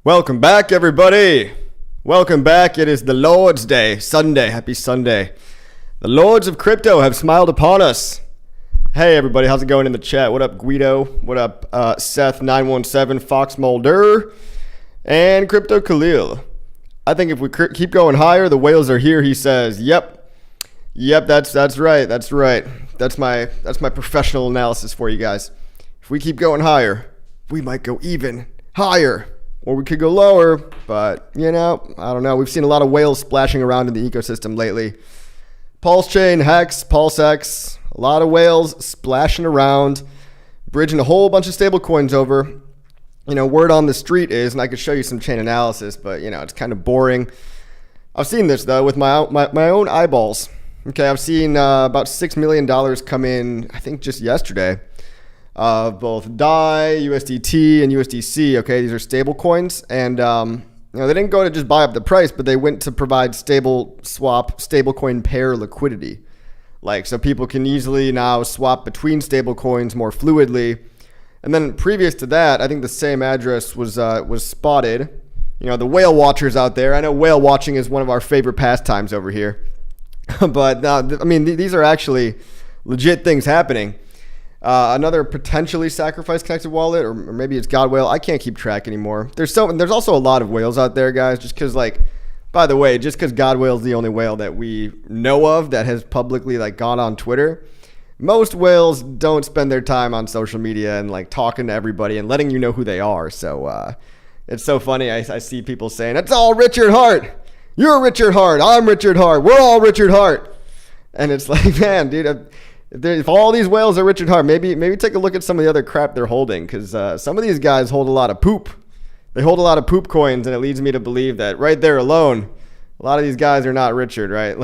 Welcome back, everybody. Welcome back. It is the Lord's Day, Sunday. Happy Sunday. The Lords of Crypto have smiled upon us. Hey, everybody. How's it going in the chat? What up, Guido? What up, Seth917, Fox Mulder, and Crypto Khalil? I think if we keep going higher, the whales are here, he says. Yep, that's right. That's my professional analysis for you guys. If we keep going higher, we might go even higher. Or we could go lower, but, I don't know. We've seen a lot of whales splashing around in the ecosystem lately. PulseChain, HEX, PulseX, a lot of whales splashing around, bridging a whole bunch of stable coins over. Word on the street is, and I could show you some chain analysis, but, it's kind of boring. I've seen this, though, with my own eyeballs. Okay, I've seen about $6 million come in, I think, just yesterday. Both DAI, USDT, and USDC. Okay, these are stable coins, and they didn't go to just buy up the price, but they went to provide stablecoin pair liquidity, so people can easily now swap between stable coins more fluidly. And then previous to that, I think the same address was spotted. The whale watchers out there. I know whale watching is one of our favorite pastimes over here, but these are actually legit things happening. Another potentially sacrificed connected wallet, or maybe it's God Whale. I can't keep track anymore. There's also a lot of whales out there, guys. Just because, by the way, just because God Whale is the only whale that we know of that has publicly gone on Twitter, most whales don't spend their time on social media and talking to everybody and letting you know who they are. So it's so funny. I see people saying it's all Richard Hart. You're Richard Hart. I'm Richard Hart. We're all Richard Hart. And it's man, dude. If all these whales are Richard Hart, maybe take a look at some of the other crap they're holding, because some of these guys hold a lot of poop. They hold a lot of poop coins, and it leads me to believe that right there alone, a lot of these guys are not Richard, right?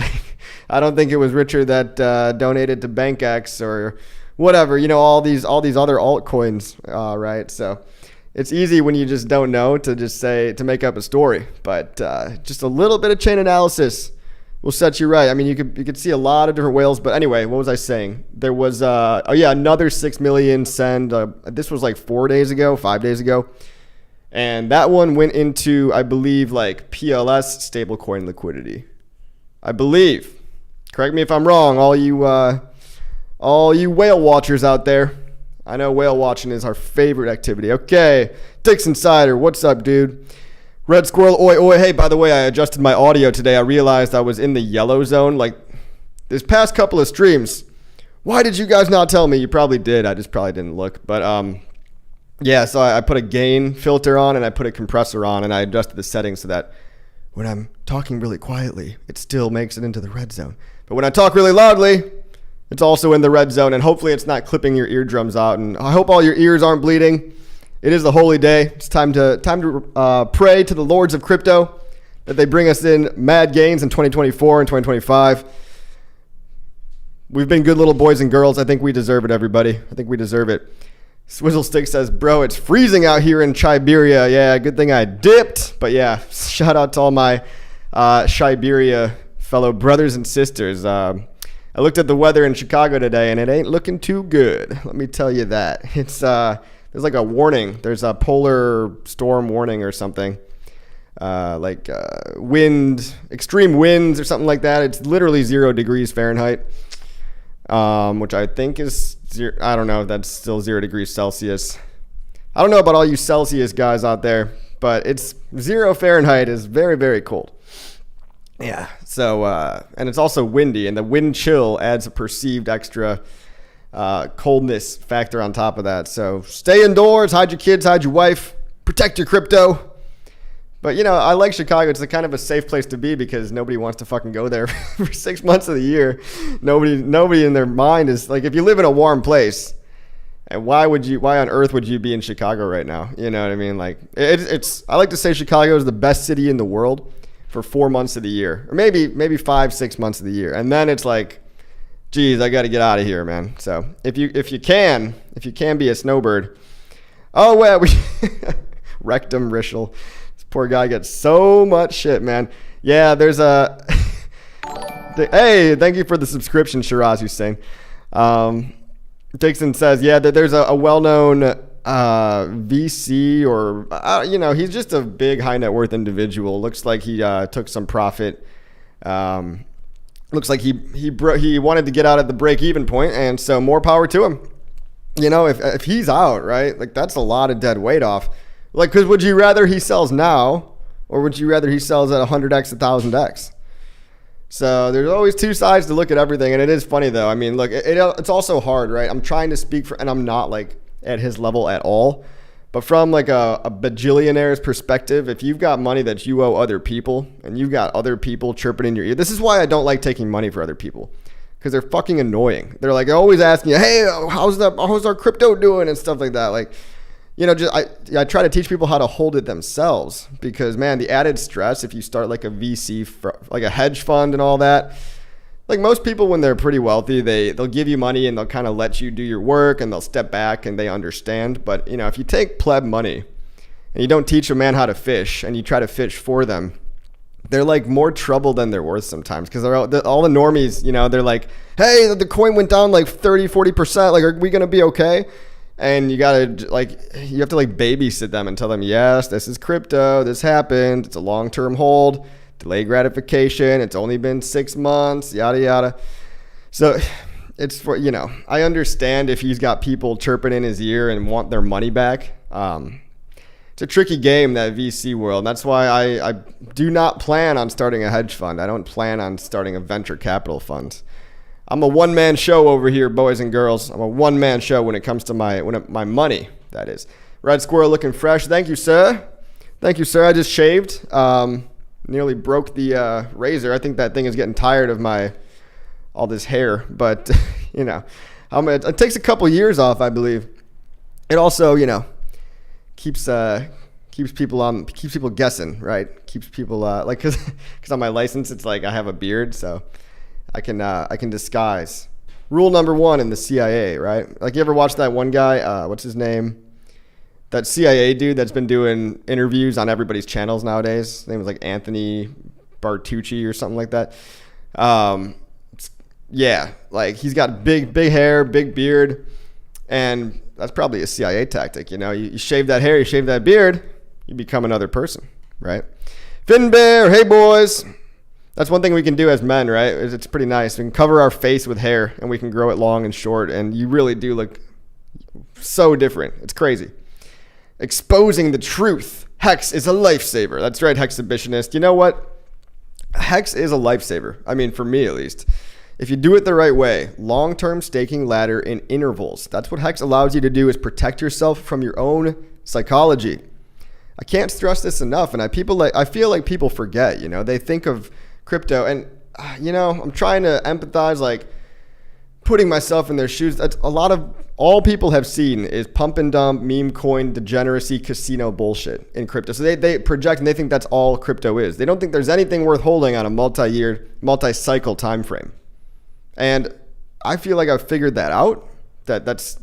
I don't think it was Richard that donated to BankX or whatever, all these other altcoins, right? So it's easy when you just don't know to make up a story, but just a little bit of chain analysis will set you right. You could see a lot of different whales, but anyway, what was I saying? There was another 6 million send. This was 5 days ago, and that one went into, I believe, PLS stablecoin liquidity. I believe. Correct me if I'm wrong, all you whale watchers out there. I know whale watching is our favorite activity. Okay, Dix Insider, what's up, dude? Red Squirrel, oi, oi. Hey, by the way, I adjusted my audio today. I realized I was in the yellow zone this past couple of streams. Why did you guys not tell me? You probably did. I just probably didn't look. But so I put a gain filter on and I put a compressor on and I adjusted the settings so that when I'm talking really quietly, it still makes it into the red zone. But when I talk really loudly, it's also in the red zone, and hopefully it's not clipping your eardrums out. And I hope all your ears aren't bleeding. It is the holy day. It's time to pray to the Lords of Crypto that they bring us in mad gains in 2024 and 2025. We've been good little boys and girls. I think we deserve it, everybody. I think we deserve it. Swizzlestick says, bro, it's freezing out here in Siberia. Yeah, good thing I dipped. But yeah, shout out to all my Siberia fellow brothers and sisters. I looked at the weather in Chicago today, and it ain't looking too good. Let me tell you that. It's... There's a warning. There's a polar storm warning or something. Extreme winds or something like that. It's literally 0 degrees Fahrenheit, which I think is zero. I don't know if that's still 0 degrees Celsius. I don't know about all you Celsius guys out there, but it's 0 Fahrenheit is very, very cold. Yeah. So, and it's also windy, and the wind chill adds a perceived extra coldness factor on top of that. So stay indoors, hide your kids, hide your wife, protect your crypto. But I like Chicago. It's kind of a safe place to be because nobody wants to fucking go there for 6 months of the year. Nobody in their mind is if you live in a warm place, and why on earth would you be in Chicago right now? You know what I mean? I like to say Chicago is the best city in the world for 4 months of the year, or maybe 5-6 months of the year. And then it's geez, I got to get out of here, man. So if you can be a snowbird. Oh, well, Rectum Rishel. This poor guy gets so much shit, man. Yeah, there's a... Hey, thank you for the subscription, Shiraz Hussein. Dixon says, yeah, there's a well-known VC or, he's just a big high net worth individual. Looks like he took some profit. Looks like he wanted to get out at the break even point, and so more power to him. If he's out, right, like that's a lot of dead weight off. Like, because would you rather he sells now, or would you rather he sells at 100x, 1000x? So there's always two sides to look at everything, and it is funny though. I mean, look, it's also hard, right? I'm trying to speak for, and I'm not like at his level at all, but from like a bajillionaire's perspective, if you've got money that you owe other people, and you've got other people chirping in your ear, this is why I don't like taking money for other people, because they're fucking annoying. They're like always asking you, hey, how's our crypto doing and stuff like that. Like, I try to teach people how to hold it themselves, because man, the added stress if you start like a VC, like a hedge fund and all that, like most people when they're pretty wealthy, they'll give you money and they'll kind of let you do your work and they'll step back and they understand. But if you take pleb money and you don't teach a man how to fish and you try to fish for them, they're like more trouble than they're worth sometimes, because all the normies, they're like, hey, the coin went down like 30-40%, like are we gonna be okay? And you have to babysit them and tell them, yes, this is crypto, this happened, it's a long-term hold, delayed gratification, it's only been 6 months, yada yada. So it's for, I understand if he's got people chirping in his ear and want their money back. It's a tricky game, that VC world. And that's why I do not plan on starting a hedge fund. I don't plan on starting a venture capital fund. I'm a one-man show over here, boys and girls. I'm a one-man show when it comes to my money, that is. Red Squirrel looking fresh. Thank you, sir. Thank you, sir. I just shaved. Nearly broke the razor. I think that thing is getting tired of all this hair. But, it takes a couple years off, I believe. It also, keeps people guessing, right? Keeps people, because on my license, it's like I have a beard, so I can disguise. Rule number 1 in the CIA, right? Like, you ever watch that one guy, what's his name? That CIA dude that's been doing interviews on everybody's channels nowadays. His name was like Anthony Bartucci or something like that. Yeah, like he's got big hair, big beard, and that's probably a CIA tactic. You shave that hair, you shave that beard, you become another person, right? Finn Bear, hey boys. That's one thing we can do as men, right? It's pretty nice. We can cover our face with hair and we can grow it long and short, and you really do look so different. It's crazy. Exposing the truth. HEX is a lifesaver. That's right, Hexhibitionist. You know what? HEX is a lifesaver. I mean, for me at least. If you do it the right way, long-term staking ladder in intervals. That's what HEX allows you to do, is protect yourself from your own psychology. I can't stress this enough, and I feel like people forget, they think of crypto, and I'm trying to empathize, like putting myself in their shoes. That's all people have seen is pump and dump, meme coin, degeneracy, casino bullshit in crypto. So they project and they think that's all crypto is. They don't think there's anything worth holding on a multi-cycle time frame. And I feel like I've figured that out. That's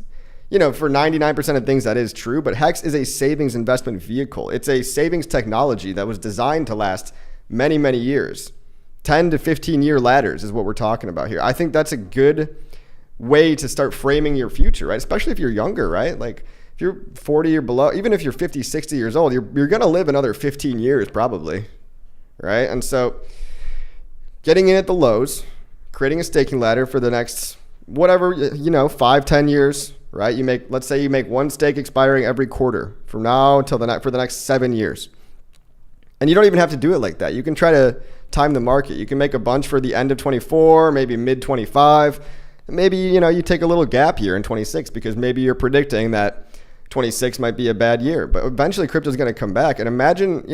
for 99% of things that is true, but HEX is a savings investment vehicle. It's a savings technology that was designed to last many, many years. 10 to 15 year ladders is what we're talking about here. I think that's a good way to start framing your future, right? Especially if you're younger, right? Like if you're 40 or below, even if you're 50, 60 years old, you're going to live another 15 years probably, right? And so getting in at the lows, creating a staking ladder for the next, whatever, 5, 10 years, right? Let's say you make one stake expiring every quarter from now till for the next 7 years. And you don't even have to do it like that. You can try to time the market. You can make a bunch for the end of 24, maybe mid 25. Maybe, you take a little gap year in 26 because maybe you're predicting that 26 might be a bad year. But eventually crypto is going to come back. And imagine,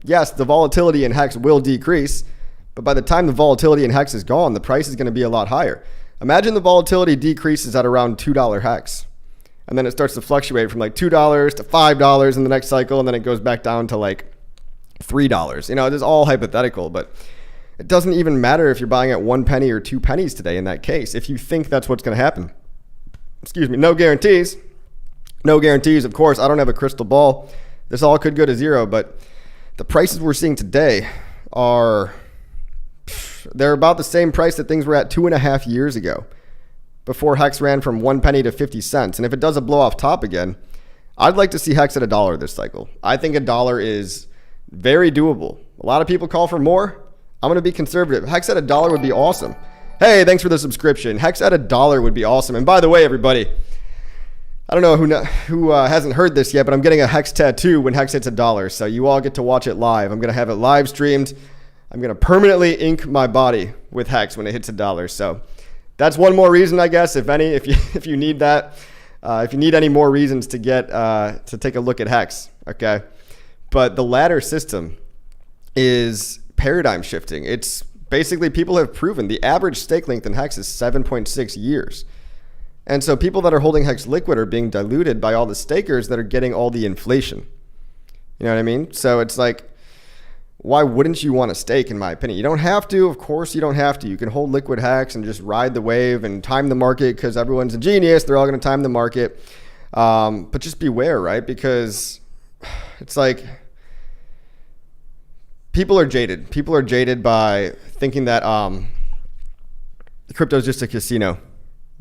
yes, the volatility in HEX will decrease. But by the time the volatility in HEX is gone, the price is going to be a lot higher. Imagine the volatility decreases at around $2 HEX. And then it starts to fluctuate from like $2 to $5 in the next cycle. And then it goes back down to like $3. It is all hypothetical, but it doesn't even matter if you're buying at 1 penny or 2 pennies today in that case. If you think that's what's going to happen, no guarantees. No guarantees, of course. I don't have a crystal ball. This all could go to zero, but the prices we're seeing today they're about the same price that things were at 2.5 years ago before HEX ran from 1 penny to 50 cents. And if it does a blow off top again, I'd like to see HEX at $1 this cycle. I think $1 is very doable. A lot of people call for more. I'm going to be conservative. HEX at $1 would be awesome. Hey, thanks for the subscription. HEX at $1 would be awesome. And by the way, everybody, I don't know who hasn't heard this yet, but I'm getting a HEX tattoo when HEX hits $1. So you all get to watch it live. I'm going to have it live streamed. I'm going to permanently ink my body with HEX when it hits $1. So that's one more reason, I guess, if any, if you need that, if you need any more reasons to get, to take a look at HEX. Okay. But the ladder system is paradigm shifting. It's basically, people have proven the average stake length in HEX is 7.6 years. And so people that are holding HEX liquid are being diluted by all the stakers that are getting all the inflation. You know what I mean? So it's like, why wouldn't you want to stake, in my opinion? You don't have to. Of course, you don't have to. You can hold liquid HEX and just ride the wave and time the market because everyone's a genius. They're all going to time the market. But just beware, right? Because it's like, people are jaded. People are jaded by thinking that crypto is just a casino,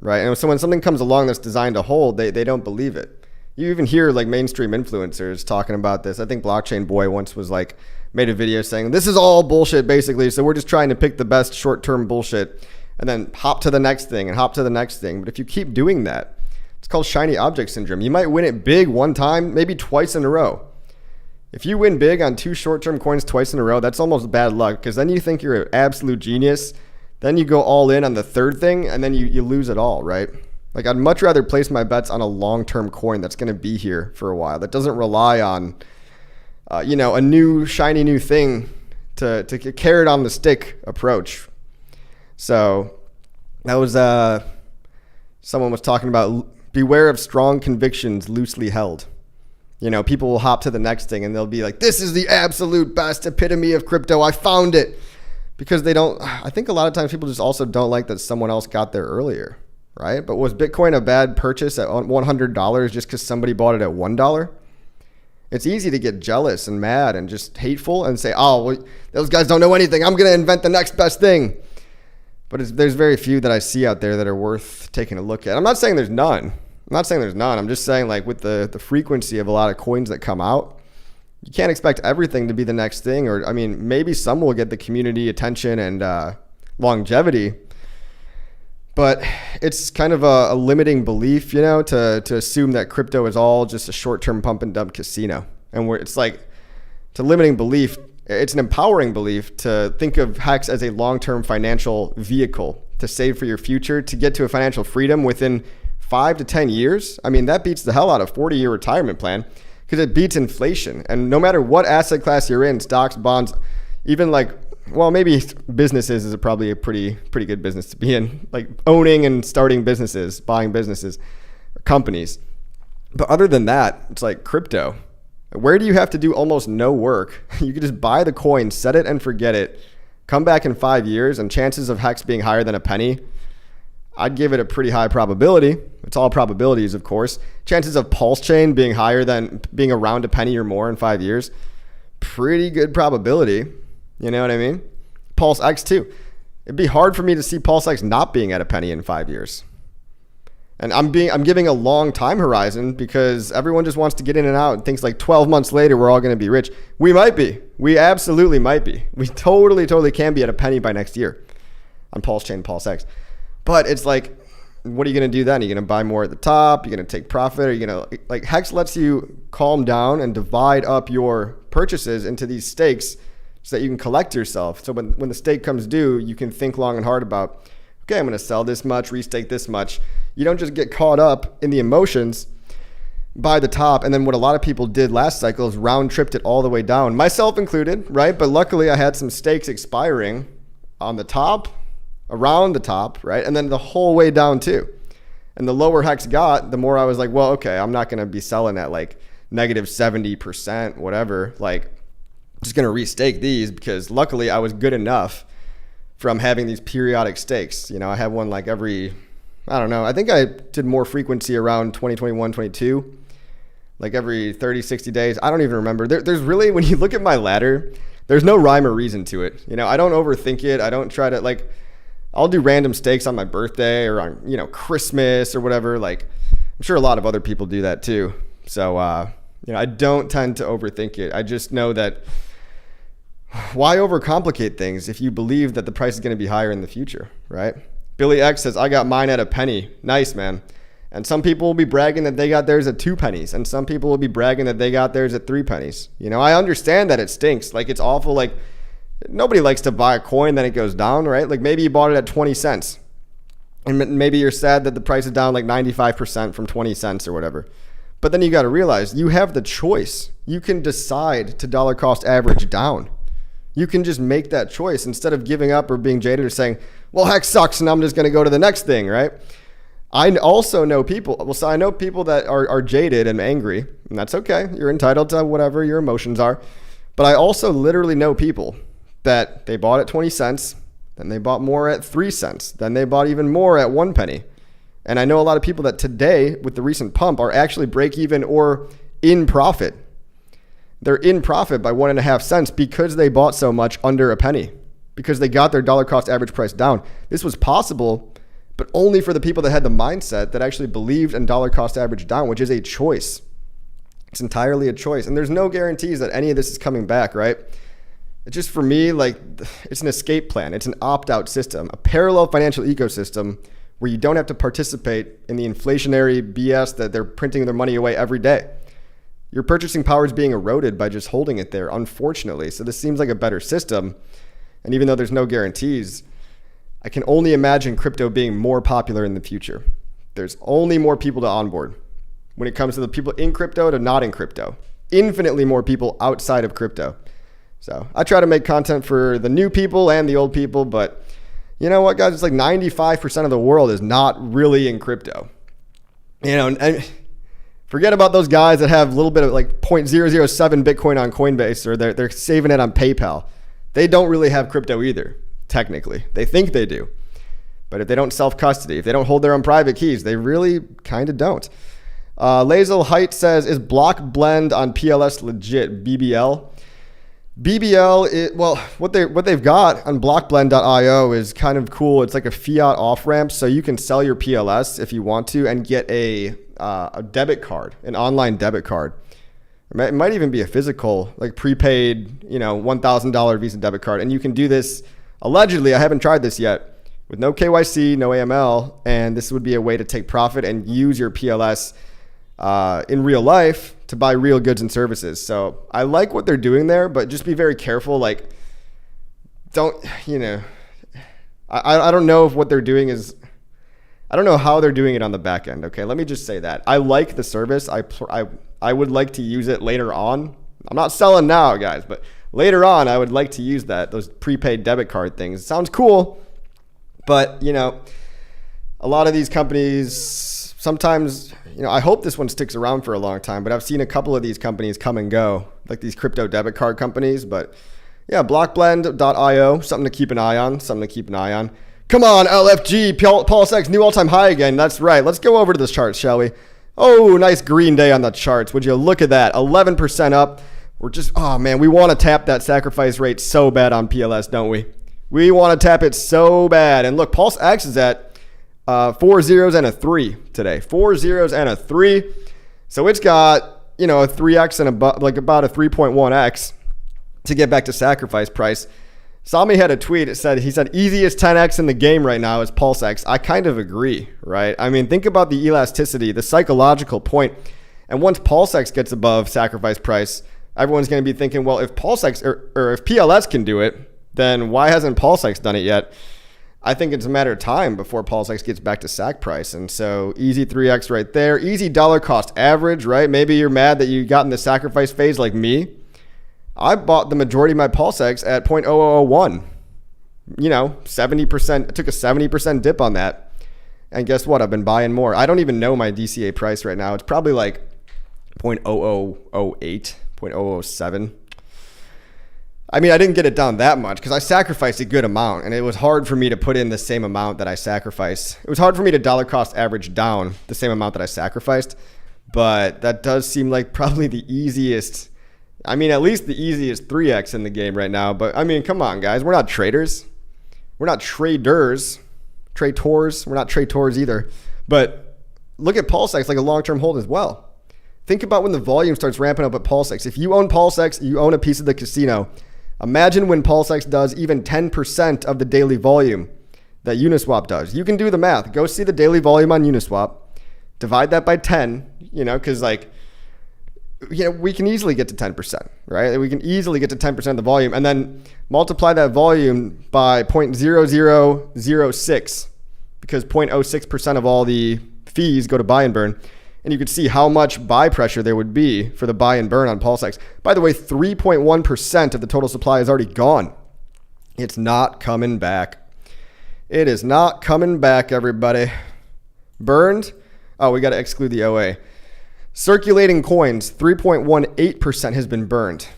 right? And so when something comes along that's designed to hold, they don't believe it. You even hear like mainstream influencers talking about this. I think Blockchain Boy once was like, made a video saying, this is all bullshit basically. So we're just trying to pick the best short-term bullshit and then hop to the next thing and hop to the next thing. But if you keep doing that, it's called shiny object syndrome. You might win it big one time, maybe twice in a row. If you win big on 2 short-term coins twice in a row, that's almost bad luck, because then you think you're an absolute genius. Then you go all in on the third thing, and then you lose it all, right? Like, I'd much rather place my bets on a long-term coin that's going to be here for a while, that doesn't rely on, a new shiny new thing to carrot on the stick approach. So that was someone was talking about, beware of strong convictions loosely held. People will hop to the next thing and they'll be like, this is the absolute best epitome of crypto. I found it. Because I think a lot of times people just also don't like that someone else got there earlier, right? But was Bitcoin a bad purchase at $100 just because somebody bought it at $1? It's easy to get jealous and mad and just hateful and say, oh, well, those guys don't know anything. I'm going to invent the next best thing. But there's very few that I see out there that are worth taking a look at. I'm not saying there's none. I'm just saying, like, with the frequency of a lot of coins that come out, you can't expect everything to be the next thing. Or, I mean, maybe some will get the community attention and longevity. But it's kind of a limiting belief, to assume that crypto is all just a short-term pump and dump casino. And it's like, it's a limiting belief. It's an empowering belief to think of HEX as a long-term financial vehicle to save for your future, to get to a financial freedom within 5 to 10 years. I mean, that beats the hell out of a 40-year retirement plan, because it beats inflation. And no matter what asset class you're in, stocks, bonds, even maybe businesses is probably a pretty good business to be in, like owning and starting businesses, buying businesses, companies. But other than that, it's like crypto. Where do you have to do almost no work? You can just buy the coin, set it and forget it, come back in 5 years, and chances of HEX being higher than a penny, I'd give it a pretty high probability. It's all probabilities, of course. Chances of PulseChain being higher than being around a penny or more in 5 years, pretty good probability. You know what I mean? PulseX too. It'd be hard for me to see PulseX not being at a penny in 5 years. And I'm giving a long time horizon because everyone just wants to get in and out and thinks like 12 months later we're all going to be rich. We might be. We absolutely might be. We totally can be at a penny by next year on PulseChain, PulseX. But it's like, what are you going to do then? Are you going to buy more at the top? You're going to take profit? Are you going to, like, HEX lets you calm down and divide up your purchases into these stakes so that you can collect yourself. So when the stake comes due, you can think long and hard about, okay, I'm going to sell this much, restake this much. You don't just get caught up in the emotions, buy the top. And then what a lot of people did last cycle is round tripped it all the way down, myself included, right? But luckily I had some stakes expiring on the top, around the top, right? And then the whole way down too. And the lower HEX got, the more I was like, well, okay, I'm not going to be selling at like negative 70%, whatever. Like, I'm just going to restake these because luckily I was good enough from having these periodic stakes. I have one like every, I don't know. I think I did more frequency around 2021, 22, like every 30, 60 days. I don't even remember. There's really, when you look at my ladder, there's no rhyme or reason to it. I don't overthink it. I don't try to like, I'll do random stakes on my birthday or on, Christmas or whatever. Like, I'm sure a lot of other people do that too. So, I don't tend to overthink it. I just know that why overcomplicate things if you believe that the price is going to be higher in the future, right? Billy X says, I got mine at a penny. Nice, man. And some people will be bragging that they got theirs at 2 pennies. And some people will be bragging that they got theirs at 3 pennies. I understand that it stinks. Like, it's awful. Like, nobody likes to buy a coin, then it goes down, right? Like, maybe you bought it at 20 cents. And maybe you're sad that the price is down like 95% from 20 cents or whatever. But then you got to realize you have the choice. You can decide to dollar cost average down. You can just make that choice instead of giving up or being jaded or saying, well, HEX sucks and I'm just going to go to the next thing, right? I also know people, I know people that are jaded and angry, and that's okay. You're entitled to whatever your emotions are. But I also literally know people that they bought at 20 cents, then they bought more at 3 cents, then they bought even more at 1 penny. And I know a lot of people that today, with the recent pump, are actually break even or in profit. They're in profit by 1.5 cents because they bought so much under a penny, because they got their dollar cost average price down. This was possible, but only for the people that had the mindset that actually believed in dollar cost average down, which is a choice. It's entirely a choice. And there's no guarantees that any of this is coming back, right? It's just, for me, like, it's an escape plan. It's an opt-out system, a parallel financial ecosystem where you don't have to participate in the inflationary BS that they're printing their money away every day. Your purchasing power is being eroded by just holding it there, unfortunately. So this seems like a better system. And even though there's no guarantees, I can only imagine crypto being more popular in the future. There's only more people to onboard when it comes to the people in crypto to not in crypto. Infinitely more people outside of crypto. So I try to make content for the new people and the old people, but you know what, guys? It's like 95% of the world is not really in crypto. And forget about those guys that have a little bit of like 0.007 Bitcoin on Coinbase, or they're saving it on PayPal. They don't really have crypto either. Technically, they think they do, but if they don't self-custody, if they don't hold their own private keys, they really kind of don't. Lazel Height says, is block blend on PLS legit? BBL? BBL, what they've got on blockblend.io is kind of cool. It's like a fiat off ramp, so you can sell your PLS if you want to and get a debit card, an online debit card. It might even be a physical, like prepaid, $1,000 Visa debit card, and you can do this. Allegedly, I haven't tried this yet, with no KYC, no AML, and this would be a way to take profit and use your PLS in real life to buy real goods and services. So I like what they're doing there, but just be very careful. Like, I don't know if what they're doing is, I don't know how they're doing it on the back end. Okay, let me just say that. I like the service. I would like to use it later on. I'm not selling now, guys, but later on, I would like to use those prepaid debit card things. It sounds cool, but a lot of these companies sometimes, I hope this one sticks around for a long time, but I've seen a couple of these companies come and go, like these crypto debit card companies. But yeah, blockblend.io, something to keep an eye on, Come on, LFG, PulseX, new all-time high again. That's right. Let's go over to this chart, shall we? Oh, nice green day on the charts. Would you look at that? 11% up. We're just, oh man, we want to tap that sacrifice rate so bad on PLS, don't we? We want to tap it so bad. And look, PulseX is at 4 zeros and a 3 today. 4 zeros and a 3. So it's got, a 3x and about a 3.1x to get back to sacrifice price. Sami had a tweet. He said easiest 10x in the game right now is PulseX. I kind of agree, right? I mean, think about the elasticity, the psychological point. And once PulseX gets above sacrifice price, everyone's going to be thinking, well, if PulseX or if PLS can do it, then why hasn't PulseX done it yet? I think it's a matter of time before PulseX gets back to sac price. And so easy 3x right there. Easy dollar cost average, right? Maybe you're mad that you got in the sacrifice phase like me. I bought the majority of my PulseX at 0.0001. 70%. I took a 70% dip on that. And guess what? I've been buying more. I don't even know my DCA price right now. It's probably like 0.0008, 0.007. I mean, I didn't get it down that much because I sacrificed a good amount, and it was hard for me to put in the same amount that I sacrificed. It was hard for me to dollar cost average down the same amount that I sacrificed, but that does seem like probably the easiest. I mean, at least the easiest 3x in the game right now. But I mean, come on, guys. We're not traders. We're not traders. Traders. We're not traders either. But look at PulseX like a long-term hold as well. Think about when the volume starts ramping up at PulseX. If you own PulseX, you own a piece of the casino. Imagine when PulseX does even 10% of the daily volume that Uniswap does. You can do the math. Go see the daily volume on Uniswap. Divide that by 10, because we can easily get to 10%, right? We can easily get to 10% of the volume, and then multiply that volume by 0.0006, because 0.06% of all the fees go to buy and burn. And you can see how much buy pressure there would be for the buy and burn on PulseX. By the way, 3.1% of the total supply is already gone. It's not coming back. It is not coming back, everybody. Burned? Oh, we got to exclude the OA. Circulating coins, 3.18% has been burned.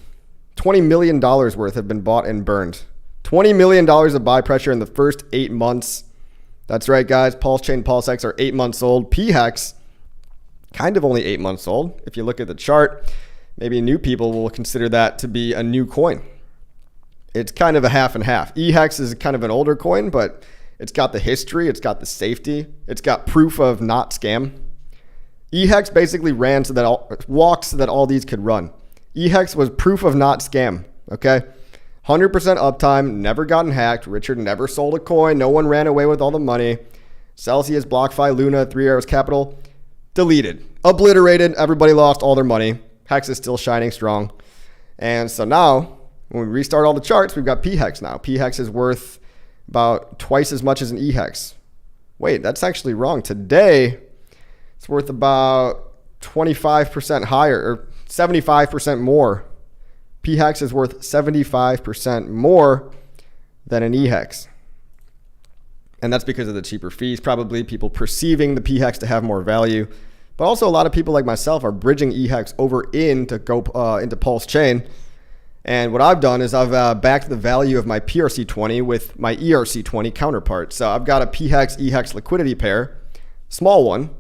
$20 million worth have been bought and burned. $20 million of buy pressure in the first 8 months. That's right, guys. PulseChain, PulseX are 8 months old. PHEX, kind of only 8 months old. If you look at the chart, maybe new people will consider that to be a new coin. It's kind of a half and half. HEX is kind of an older coin, but it's got the history, it's got the safety, it's got proof of not scam. HEX basically walked so that all these could run. HEX was proof of not scam, okay? 100% uptime, never gotten hacked. Richard never sold a coin. No one ran away with all the money. Celsius, BlockFi, Luna, 3 Arrows Capital, deleted, obliterated. Everybody lost all their money. HEX is still shining strong. And so now, when we restart all the charts, we've got PHEX now. PHEX is worth about twice as much as an HEX. Wait, that's actually wrong. Today, it's worth about 25% higher, or 75% more. PHEX is worth 75% more than an HEX. And that's because of the cheaper fees, probably people perceiving the PHEX to have more value. But also a lot of people like myself are bridging HEX over into PulseChain. And what I've done is I've backed the value of my PRC20 with my ERC20 counterpart. So I've got a PHEX EHEX liquidity pair, small one,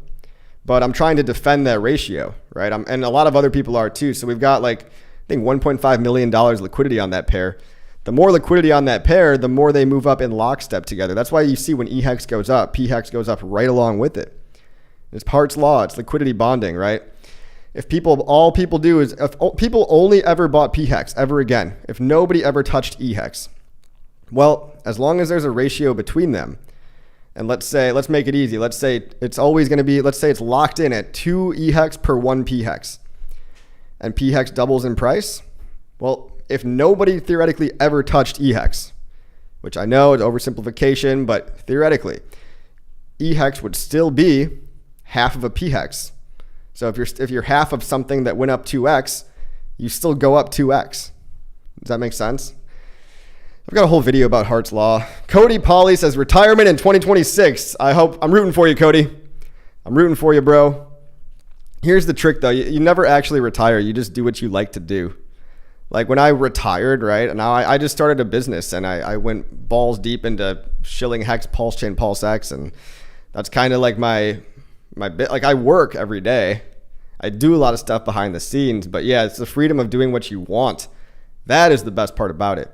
but I'm trying to defend that ratio, right? And a lot of other people are too. So we've got I think $1.5 million liquidity on that pair. The more liquidity on that pair, the more they move up in lockstep together. That's why you see when EHEX goes up, PHEX goes up right along with it. It's Parts law. It's liquidity bonding, right? If people only ever bought PHEX ever again, if nobody ever touched EHEX, well, as long as there's a ratio between them, and let's make it easy. Let's say it's always going to be, let's say it's locked in at 2 EHEX per 1 PHEX, and PHEX doubles in price. Well, if nobody theoretically ever touched EHEX, which I know is oversimplification, but theoretically, EHEX would still be half of a PHEX. So if you're half of something that went up 2x, you still go up 2x. Does that make sense? I've got a whole video about Hart's Law. Cody Polly says retirement in 2026. I'm rooting for you, Cody. I'm rooting for you, bro. Here's the trick though. You never actually retire. You just do what you like to do. Like when I retired, right? Now I just started a business and I went balls deep into shilling HEX, PulseChain, PulseX. And that's kind of like my bit. Like I work every day. I do a lot of stuff behind the scenes, but yeah, it's the freedom of doing what you want. That is the best part about it.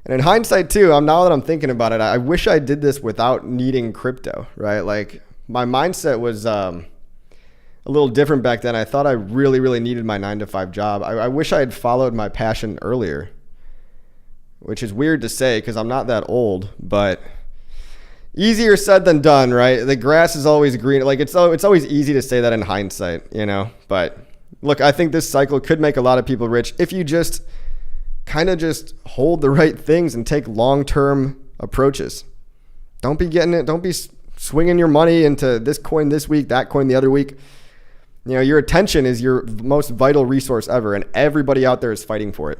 And in hindsight too, now that I'm thinking about it, I wish I did this without needing crypto, right? Like my mindset was a little different back then. I thought I really, really needed my 9-to-5 job. I wish I had followed my passion earlier, which is weird to say because I'm not that old, but easier said than done, right? The grass is always green. Like it's always easy to say that in hindsight, but look, I think this cycle could make a lot of people rich if you just kind of just hold the right things and take long-term approaches. Don't be swinging your money into this coin this week, that coin the other week. Your attention is your most vital resource ever, and everybody out there is fighting for it.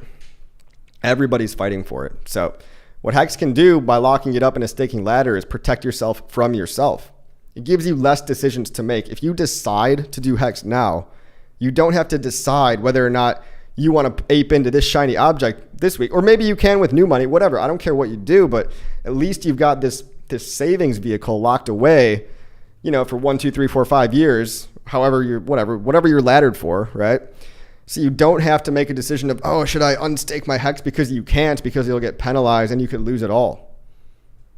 Everybody's fighting for it. So what HEX can do by locking it up in a staking ladder is protect yourself from yourself. It gives you less decisions to make. If you decide to do HEX now, you don't have to decide whether or not you want to ape into this shiny object this week, or maybe you can with new money, whatever. I don't care what you do, but at least you've got this savings vehicle locked away, for 1, 2, 3, 4, 5 years, however whatever you're laddered for, right? So you don't have to make a decision of, oh, should I unstake my HEX, because you can't, because you'll get penalized and you could lose it all.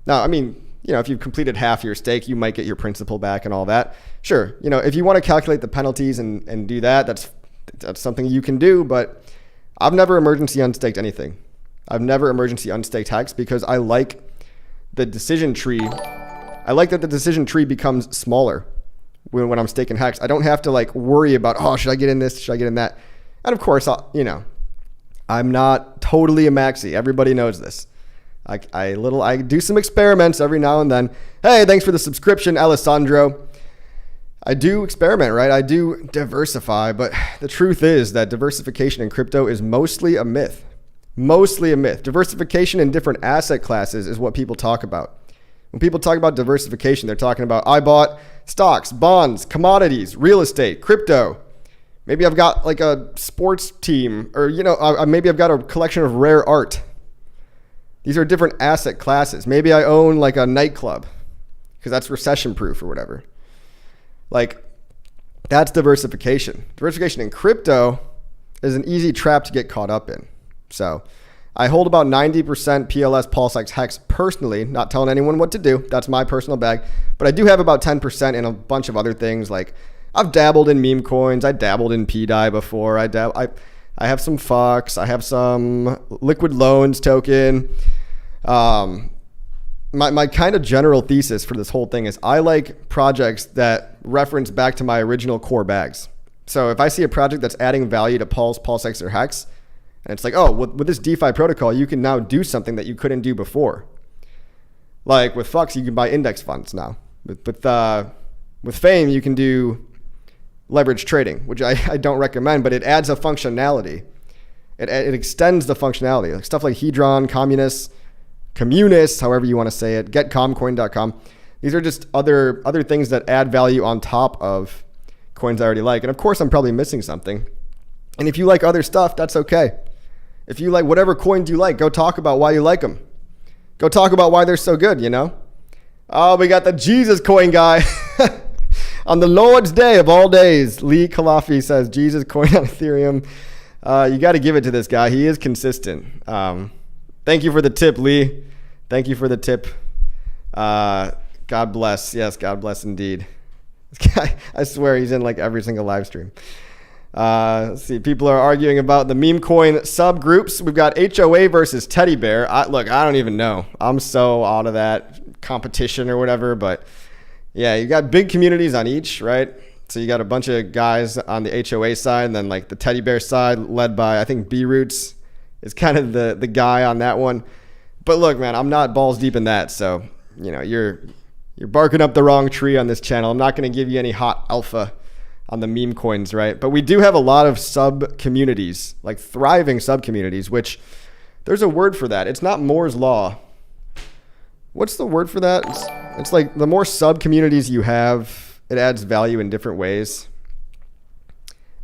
Now, I mean, if you've completed half your stake, you might get your principal back and all that. Sure, if you want to calculate the penalties and do that, that's something you can do. But I've never emergency unstaked anything. I've never emergency unstaked HEX because I like the decision tree. I like that the decision tree becomes smaller when I'm staking HEX. I don't have to like worry about, oh, should I get in this? Should I get in that? And of course, I'm not totally a maxi. Everybody knows this. I do some experiments every now and then. Hey, thanks for the subscription, Alessandro. I do experiment, right? I do diversify, but the truth is that diversification in crypto is mostly a myth. Mostly a myth. Diversification in different asset classes is what people talk about. When people talk about diversification, they're talking about, I bought stocks, bonds, commodities, real estate, crypto. Maybe I've got like a sports team, or, maybe I've got a collection of rare art. These are different asset classes. Maybe I own like a nightclub because that's recession proof or whatever. Like, that's diversification. Diversification in crypto is an easy trap to get caught up in. So I hold about 90% PLS, PulseX, HEX personally, not telling anyone what to do. That's my personal bag. But I do have about 10% in a bunch of other things. Like, I've dabbled in meme coins. I dabbled in PDI before. I have some FUX. I have some liquid loans token. My kind of general thesis for this whole thing is I like projects that reference back to my original core bags. So if I see a project that's adding value to PulseX or HEX, and it's like, oh, with this DeFi protocol, you can now do something that you couldn't do before. Like with FUX, you can buy index funds now. With Fame, you can do leverage trading, which I don't recommend, but it adds a functionality. It extends the functionality. Like stuff like Hedron, Communists, however you want to say it, getcomcoin.com. These are just other things that add value on top of coins I already like. And of course, I'm probably missing something. And if you like other stuff, that's okay. If you like whatever coins you like, go talk about why you like them. Go talk about why they're so good, Oh, we got the Jesus coin guy. On the Lord's day of all days, Lee Kalafi says Jesus coin on Ethereum. You got to give it to this guy. He is consistent. Thank you for the tip, Lee. Thank you for the tip. God bless. Yes, God bless indeed. This guy, I swear he's in like every single live stream. Let's see. People are arguing about the meme coin subgroups. We've got HOA versus teddy bear. Look, I don't even know. I'm so out of that competition or whatever. But yeah, you got big communities on each, right? So you got a bunch of guys on the HOA side, and then like the teddy bear side led by, I think, B-Roots is kind of the guy on that one. But look, man, I'm not balls deep in that. So, you're barking up the wrong tree on this channel. I'm not going to give you any hot alpha on the meme coins, right? But we do have a lot of sub communities, like thriving sub communities, which there's a word for that. It's not Moore's Law. What's the word for that? It's like the more sub communities you have, it adds value in different ways.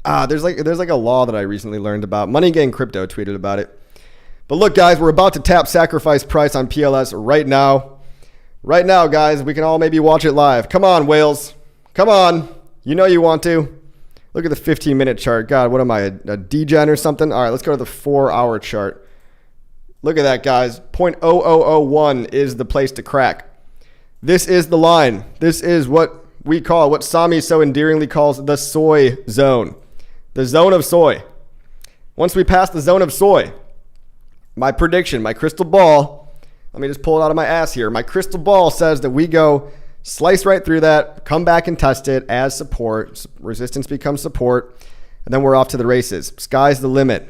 There's like a law that I recently learned about. Money Gang Crypto tweeted about it. But look, guys, we're about to tap sacrifice price on PLS right now. Right now, guys, we can all maybe watch it live. Come on, whales. Come on. You know you want to. Look at the 15-minute chart. God, what am I, a degen or something? All right, let's go to the 4-hour chart. Look at that, guys. 0.0001 is the place to crack. This is the line. This is what Sami so endearingly calls the soy zone. The zone of soy. Once we pass the zone of soy, my prediction, my crystal ball, let me just pull it out of my ass here. My crystal ball says that we go slice right through that, come back and test it as support. Resistance becomes support, and then we're off to the races. Sky's the limit.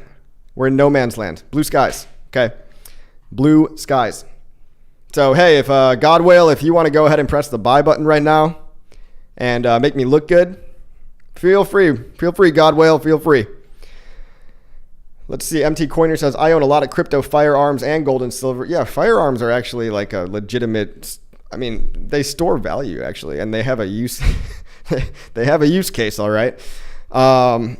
We're in no man's land. Blue skies, okay? Blue skies. So, hey, if God Whale, if you want to go ahead and press the buy button right now and make me look good, feel free. Feel free, God Whale, feel free. Let's see. MT Coiner says, I own a lot of crypto firearms and gold and silver. Yeah, firearms are actually like a legitimate, they store value actually, and they have a use. They have a use case, all right. And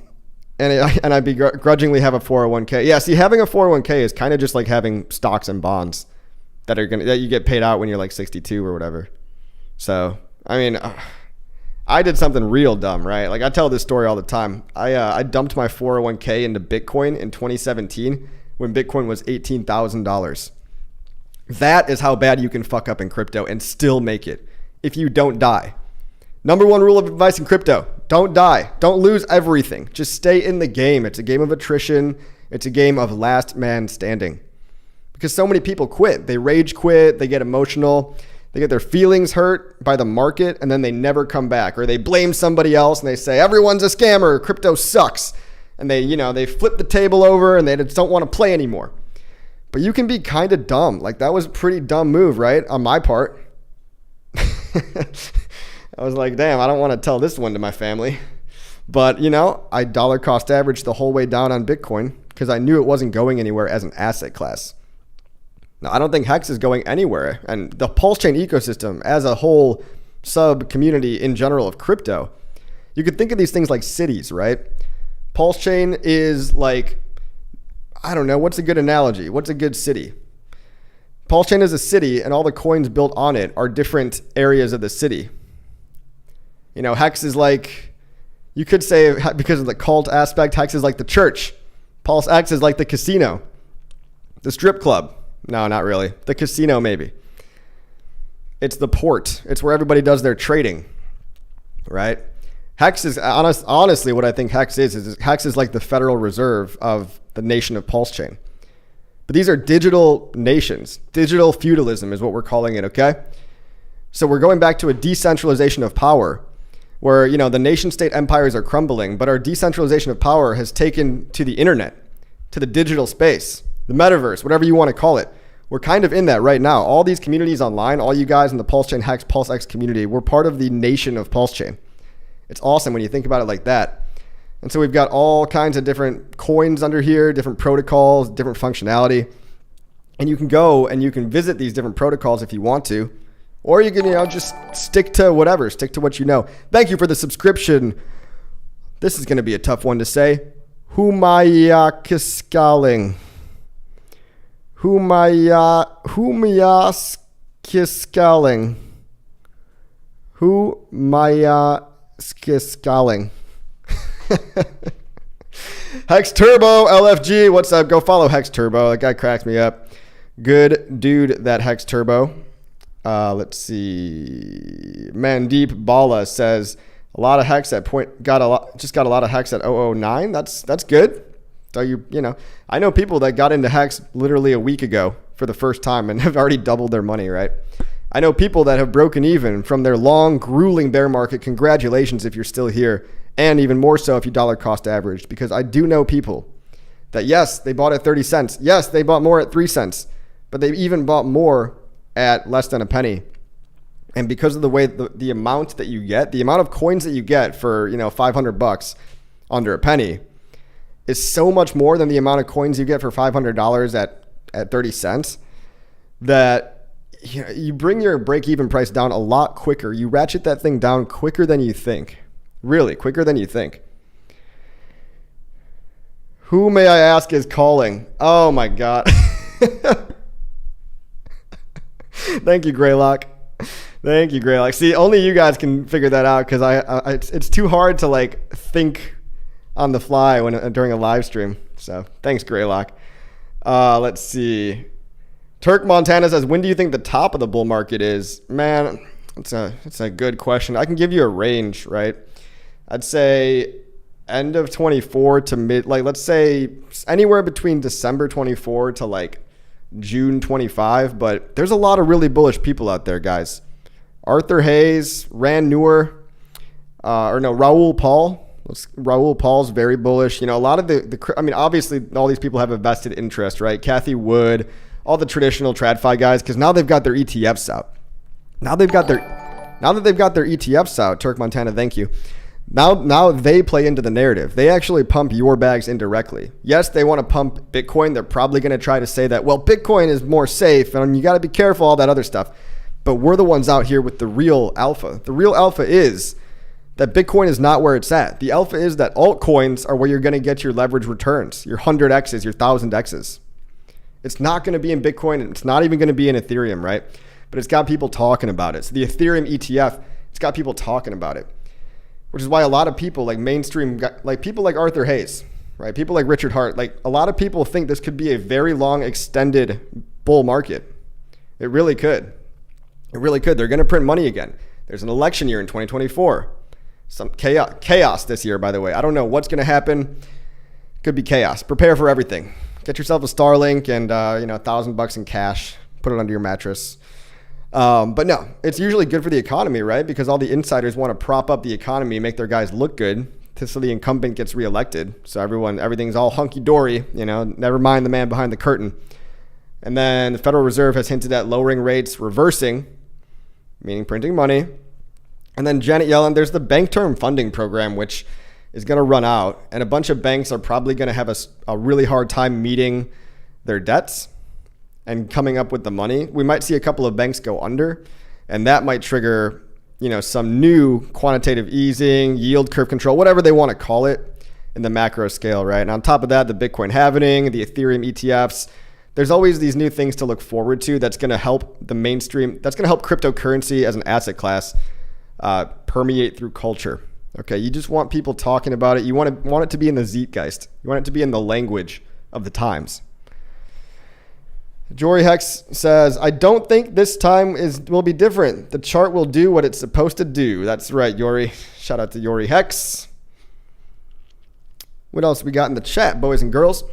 I begrudgingly have a 401k. Yeah, see, having a 401k is kind of just like having stocks and bonds that you get paid out when you're like 62 or whatever. So, I did something real dumb, right? Like I tell this story all the time. I dumped my 401k into Bitcoin in 2017 when Bitcoin was $18,000. That is how bad you can fuck up in crypto and still make it if you don't die. Number one rule of advice in crypto: don't die. Don't lose everything. Just stay in the game. It's a game of attrition. It's a game of last man standing. Because so many people quit. They rage quit. They get emotional. They get their feelings hurt by the market, and then they never come back. Or they blame somebody else and they say, everyone's a scammer. Crypto sucks. And they flip the table over and they just don't want to play anymore. But you can be kind of dumb. Like, that was a pretty dumb move, right? On my part. I was like, damn, I don't want to tell this one to my family. But, I dollar cost averaged the whole way down on Bitcoin because I knew it wasn't going anywhere as an asset class. Now, I don't think HEX is going anywhere. And the PulseChain ecosystem as a whole sub-community in general of crypto, you could think of these things like cities, right? PulseChain is like, I don't know, what's a good analogy? What's a good city? PulseChain is a city, and all the coins built on it are different areas of the city. HEX is like, you could say, because of the cult aspect, HEX is like the church. PulseX is like the casino. The strip club. No, not really. The casino, maybe. It's the port. It's where everybody does their trading, right? HEX is, honestly, what I think HEX is HEX is like the Federal Reserve of the nation of PulseChain. But these are digital nations. Digital feudalism is what we're calling it, okay? So we're going back to a decentralization of power where, the nation state empires are crumbling, but our decentralization of power has taken to the internet, to the digital space, the metaverse, whatever you want to call it. We're kind of in that right now. All these communities online, all you guys in the PulseChain HEX, PulseX community, we're part of the nation of PulseChain. It's awesome when you think about it like that. And so we've got all kinds of different coins under here, different protocols, different functionality. And you can go and you can visit these different protocols if you want to. Or you can, just stick to whatever, stick to what you know. Thank you for the subscription. This is going to be a tough one to say. Humayakiskaling. Humayaskiskaling. Humayaskiskaling. Hex Turbo LFG, what's up? Go follow Hex Turbo. That guy cracks me up. Good dude, that Hex Turbo. Let's see. Mandeep Bala says a lot of Hex at got a lot of Hex at 009. That's good. So I know people that got into Hex literally a week ago for the first time and have already doubled their money, right? I know people that have broken even from their long, grueling bear market. Congratulations if you're still here. And even more so if you dollar cost averaged, because I do know people that, yes, they bought at 30 cents. Yes, they bought more at 3 cents, but they even bought more at less than a penny. And because of the way the amount that you get, the amount of coins that you get for, $500 under a penny is so much more than the amount of coins you get for $500 at 30 cents that you bring your break-even price down a lot quicker. You ratchet that thing down quicker than you think. Really, quicker than you think. Who, may I ask, is calling? Oh my God. Thank you, Greylock. Thank you, Greylock. See, only you guys can figure that out because it's too hard to think on the fly during a live stream. So thanks, Greylock. Let's see. Turk Montana says, when do you think the top of the bull market is? Man, it's a good question. I can give you a range, right? I'd say end of 24 to mid, let's say anywhere between December 24 to June 25. But there's a lot of really bullish people out there, guys. Arthur Hayes, Rand Newer, Raoul Paul. Raoul Paul's very bullish. A lot of obviously all these people have a vested interest, right? Kathy Wood, all the traditional TradFi guys, because now they've got their ETFs out. Now that they've got their ETFs out, Turk Montana, thank you. Now they play into the narrative. They actually pump your bags indirectly. Yes, they want to pump Bitcoin. They're probably going to try to say that, well, Bitcoin is more safe and you got to be careful, all that other stuff. But we're the ones out here with the real alpha. The real alpha is that Bitcoin is not where it's at. The alpha is that altcoins are where you're going to get your leverage returns, your 100Xs, your 1000Xs. It's not going to be in Bitcoin. And it's not even going to be in Ethereum, right? But it's got people talking about it. So the Ethereum ETF, it's got people talking about it. Which is why a lot of people mainstream, people like Arthur Hayes, right? People like Richard Hart, a lot of people think this could be a very long extended bull market. It really could. It really could. They're going to print money again. There's an election year in 2024. Some chaos this year, by the way. I don't know what's going to happen. Could be chaos. Prepare for everything. Get yourself a Starlink and $1,000 in cash. Put it under your mattress. But no, it's usually good for the economy, right? Because all the insiders want to prop up the economy, make their guys look good, so the incumbent gets reelected. So everything's all hunky dory. Never mind the man behind the curtain. And then the Federal Reserve has hinted at lowering rates, reversing, meaning printing money. And then Janet Yellen, there's the bank term funding program, which is going to run out. And a bunch of banks are probably going to have a really hard time meeting their debts and coming up with the money. We might see a couple of banks go under, and that might trigger, some new quantitative easing, yield curve control, whatever they want to call it in the macro scale, right? And on top of that, the Bitcoin halving, the Ethereum ETFs, there's always these new things to look forward to that's going to help the mainstream, that's going to help cryptocurrency as an asset class permeate through culture. Okay, you just want people talking about it. You want it to be in the zeitgeist. You want it to be in the language of the times. Jory Hex says, I don't think this time will be different. The chart will do what it's supposed to do. That's right, Yori. Shout out to Yori Hex. What else we got in the chat, boys and girls?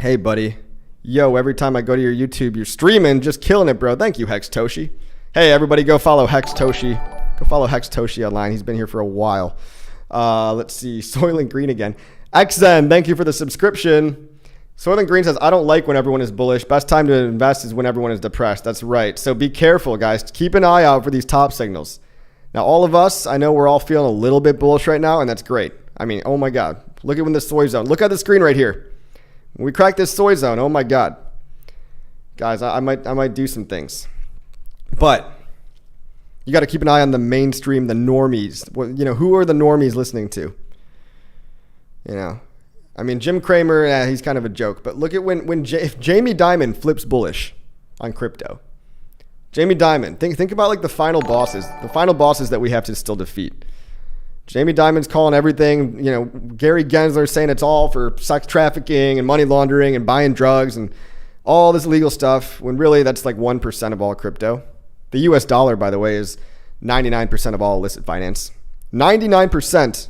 Hey, buddy. Yo, every time I go to your YouTube, you're streaming, just killing it, bro. Thank you, Hex Toshi. Hey, everybody, go follow Hex Toshi. Go follow Hex Toshi online. He's been here for a while. Let's see. Soylent Green again. XN, thank you for the subscription. Soylent Green says, I don't like when everyone is bullish. Best time to invest is when everyone is depressed. That's right. So be careful, guys. Keep an eye out for these top signals. Now, all of us, I know we're all feeling a little bit bullish right now, and that's great. I mean, oh my God. Look at when the soy zone. Look at the screen right here. When we crack this soy zone, oh my God. Guys, I might do some things. But you got to keep an eye on the mainstream, the normies. Who are the normies listening to? I mean, Jim Cramer, he's kind of a joke. But look at if Jamie Dimon flips bullish on crypto. Jamie Dimon, think about like the final bosses that we have to still defeat. Jamie Dimon's calling everything, Gary Gensler saying it's all for sex trafficking and money laundering and buying drugs and all this illegal stuff, when really that's like 1% of all crypto. The US dollar, by the way, is 99% of all illicit finance. 99%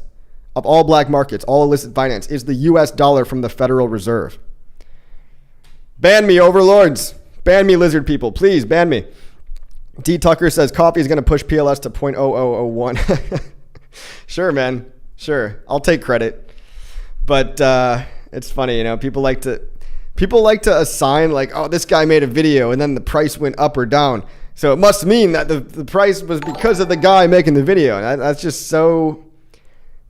of all black markets, all illicit finance, is the US dollar from the Federal Reserve. Ban me, overlords. Ban me, lizard people. Please ban me. D. Tucker says coffee is going to push PLS to 0.0001. Sure, man. Sure. I'll take credit. But it's funny, people like to assign like, oh, this guy made a video and then the price went up or down. So it must mean that the price was because of the guy making the video. And that's just so,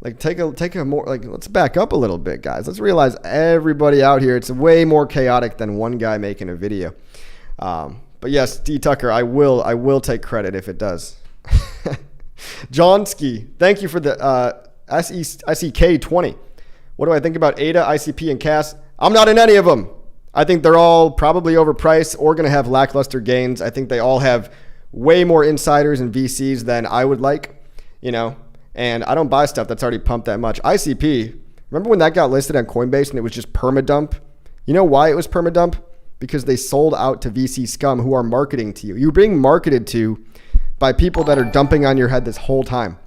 like, take a more, like, let's back up a little bit, guys. Let's realize everybody out here, it's way more chaotic than one guy making a video. But yes, D. Tucker, I will take credit if it does. Johnsky, thank you for the SEK20. What do I think about ADA, ICP, and CAS? I'm not in any of them. I think they're all probably overpriced or going to have lackluster gains. I think they all have way more insiders and VCs than I would like, and I don't buy stuff that's already pumped that much. ICP, remember when that got listed on Coinbase and it was just permadump? You know why it was permadump? Because they sold out to VC scum who are marketing to you. You're being marketed to by people that are dumping on your head this whole time.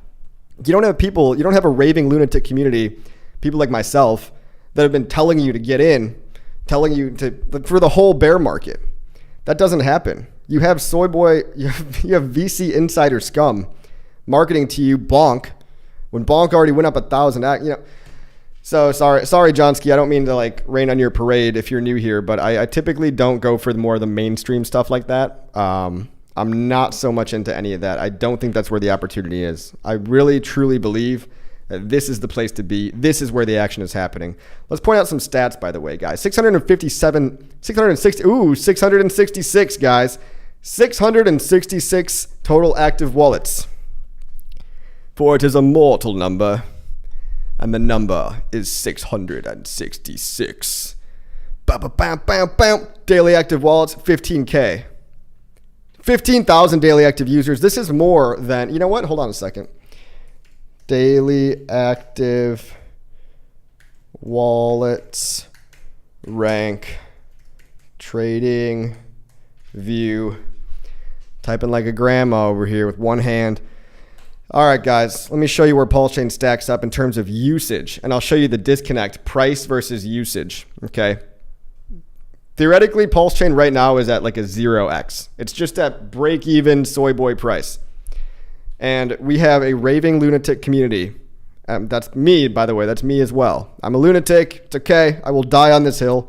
You don't have a raving lunatic community, people like myself, that have been telling you to get in, telling you for the whole bear market. That doesn't happen. You have you have VC insider scum marketing to you bonk when bonk already went up 1,000. So sorry, Johnsky. I don't mean to like rain on your parade if you're new here, but I typically don't go for more of the mainstream stuff like that. I'm not so much into any of that. I don't think that's where the opportunity is. I really, truly believe that this is the place to be. This is where the action is happening. Let's point out some stats, by the way, guys. 666, guys. 666 total active wallets. For it is a mortal number, and the number is 666. Daily active wallets, 15K. 15,000 daily active users. This is more than, you know what? Hold on a second. Daily active wallets rank trading view Typing like a grandma over here with one hand. All right, guys, let me show you where PulseChain stacks up in terms of usage, and I'll show you the disconnect, price versus usage, okay? Theoretically, PulseChain right now is at like a 0x. It's just at break-even soy boy price. And we have a raving lunatic community. That's me, by the way. That's me as well. I'm a lunatic. It's okay. I will die on this hill.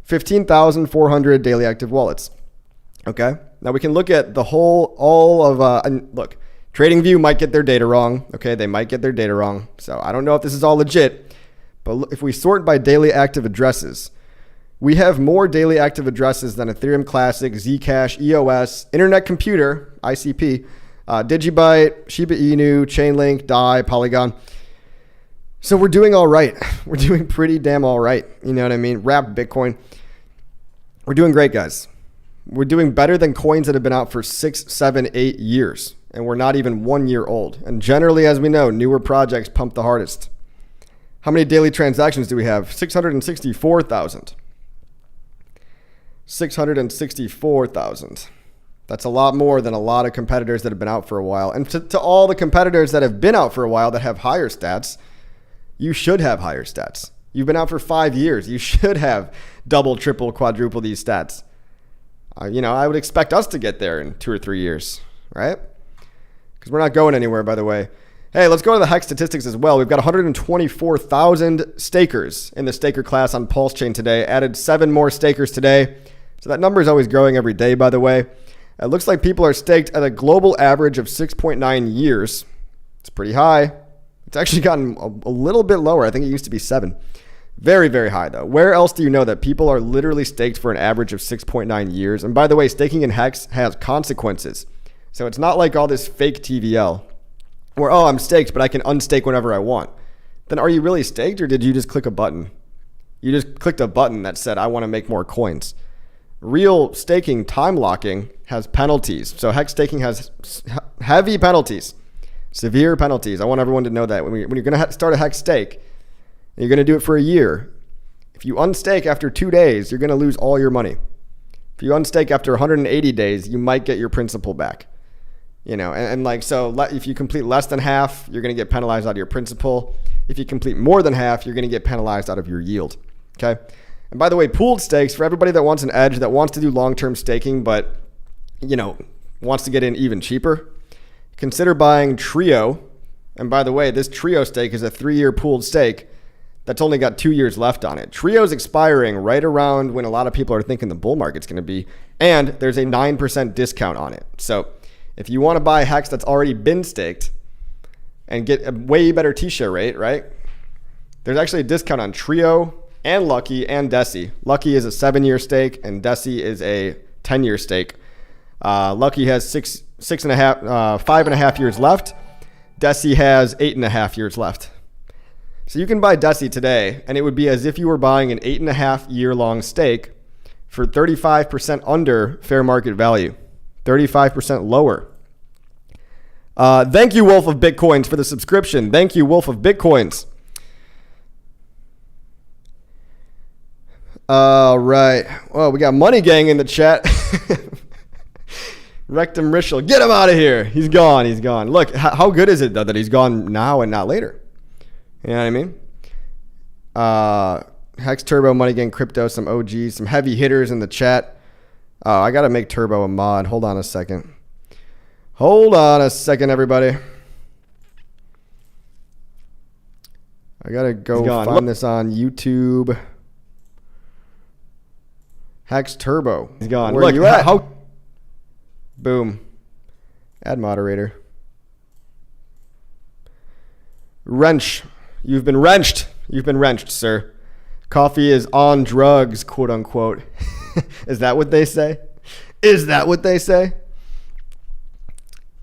15,400 daily active wallets. Okay? Now we can look at the and look, TradingView might get their data wrong. Okay? They might get their data wrong. So I don't know if this is all legit. But if we sort by daily active addresses, we have more daily active addresses than Ethereum Classic, Zcash, EOS, Internet Computer, ICP, Digibyte, Shiba Inu, Chainlink, DAI, Polygon. So we're doing all right. We're doing pretty damn all right. You know what I mean? Wrapped Bitcoin. We're doing great, guys. We're doing better than coins that have been out for 6, 7, 8 years. And we're not even 1 year old. And generally, as we know, newer projects pump the hardest. How many daily transactions do we have? 664,000. 664,000. That's a lot more than a lot of competitors that have been out for a while. And to all the competitors that have been out for a while that have higher stats, you should have higher stats. You've been out for 5 years. You should have double, triple, quadruple these stats. I would expect us to get there in 2 or 3 years, right? Because we're not going anywhere, by the way. Hey, let's go to the HEX statistics as well. We've got 124,000 stakers in the staker class on PulseChain today. Added 7 more stakers today. So that number is always growing every day, by the way. It looks like people are staked at a global average of 6.9 years. It's pretty high. It's actually gotten a little bit lower. I think it used to be 7. Very, very high, though. Where else do you know that people are literally staked for an average of 6.9 years? And by the way, staking in HEX has consequences. So it's not like all this fake TVL where, oh, I'm staked, but I can unstake whenever I want. Then are you really staked, or did you just click a button? You just clicked a button that said, I want to make more coins. Real staking, time locking, has penalties. So HEX staking has heavy penalties, severe penalties. I want everyone to know that when you're going to start a HEX stake, and you're going to do it for a year, if you unstake after 2 days, you're going to lose all your money. If you unstake after 180 days, you might get your principal back. So if you complete less than half, you're going to get penalized out of your principal. If you complete more than half, you're going to get penalized out of your yield. Okay. And by the way, pooled stakes, for everybody that wants an edge, that wants to do long-term staking, but, wants to get in even cheaper, consider buying Trio. And by the way, this Trio stake is a 3-year pooled stake that's only got 2 years left on it. Trio's expiring right around when a lot of people are thinking the bull market's going to be, and there's a 9% discount on it. So if you want to buy HEX that's already been staked and get a way better T-share rate, right? There's actually a discount on Trio and Lucky and Deci. Lucky is a 7-year stake and Deci is a 10-year stake. Lucky has 5.5 years left. Deci has 8.5 years left. So you can buy Deci today, and it would be as if you were buying an 8.5 year long stake for 35% under fair market value, 35% lower. Thank you, Wolf of Bitcoins, for the subscription. Thank you, Wolf of Bitcoins. All right. Well, we got Money Gang in the chat. Rectum Rishel. Get him out of here. He's gone. He's gone. Look, how good is it, though, that he's gone now and not later? You know what I mean? Hex, Turbo, Money Gang, Crypto, some OGs, some heavy hitters in the chat. Oh, I got to make Turbo a mod. Hold on a second. Hold on a second, everybody. I got to go find this on YouTube. Hex Turbo. He's gone. Where are you at? Boom. Add moderator. Wrench. You've been wrenched. You've been wrenched, sir. Coffee is on drugs, quote unquote. Is that what they say? Is that what they say?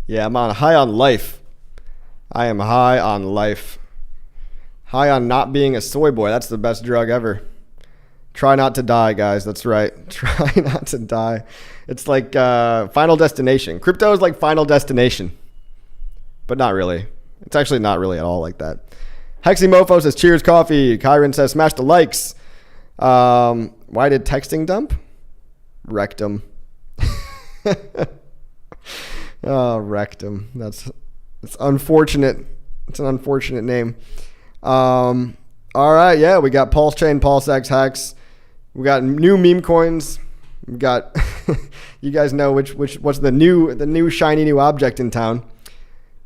Yeah, I'm on high on life. I am high on life. High on not being a soy boy. That's the best drug ever. Try not to die, guys. That's right. Try not to die. It's like Final Destination. Crypto is like Final Destination. But not really. It's actually not really at all like that. Hexymofo says, cheers, coffee. Kyron says, smash the likes. Why did texting dump? Rectum. Oh, Rectum. It's unfortunate. It's an unfortunate name. All right, yeah, we got PulseChain, PulseX, HEX. We got new meme coins. We got you guys know what's the new shiny new object in town.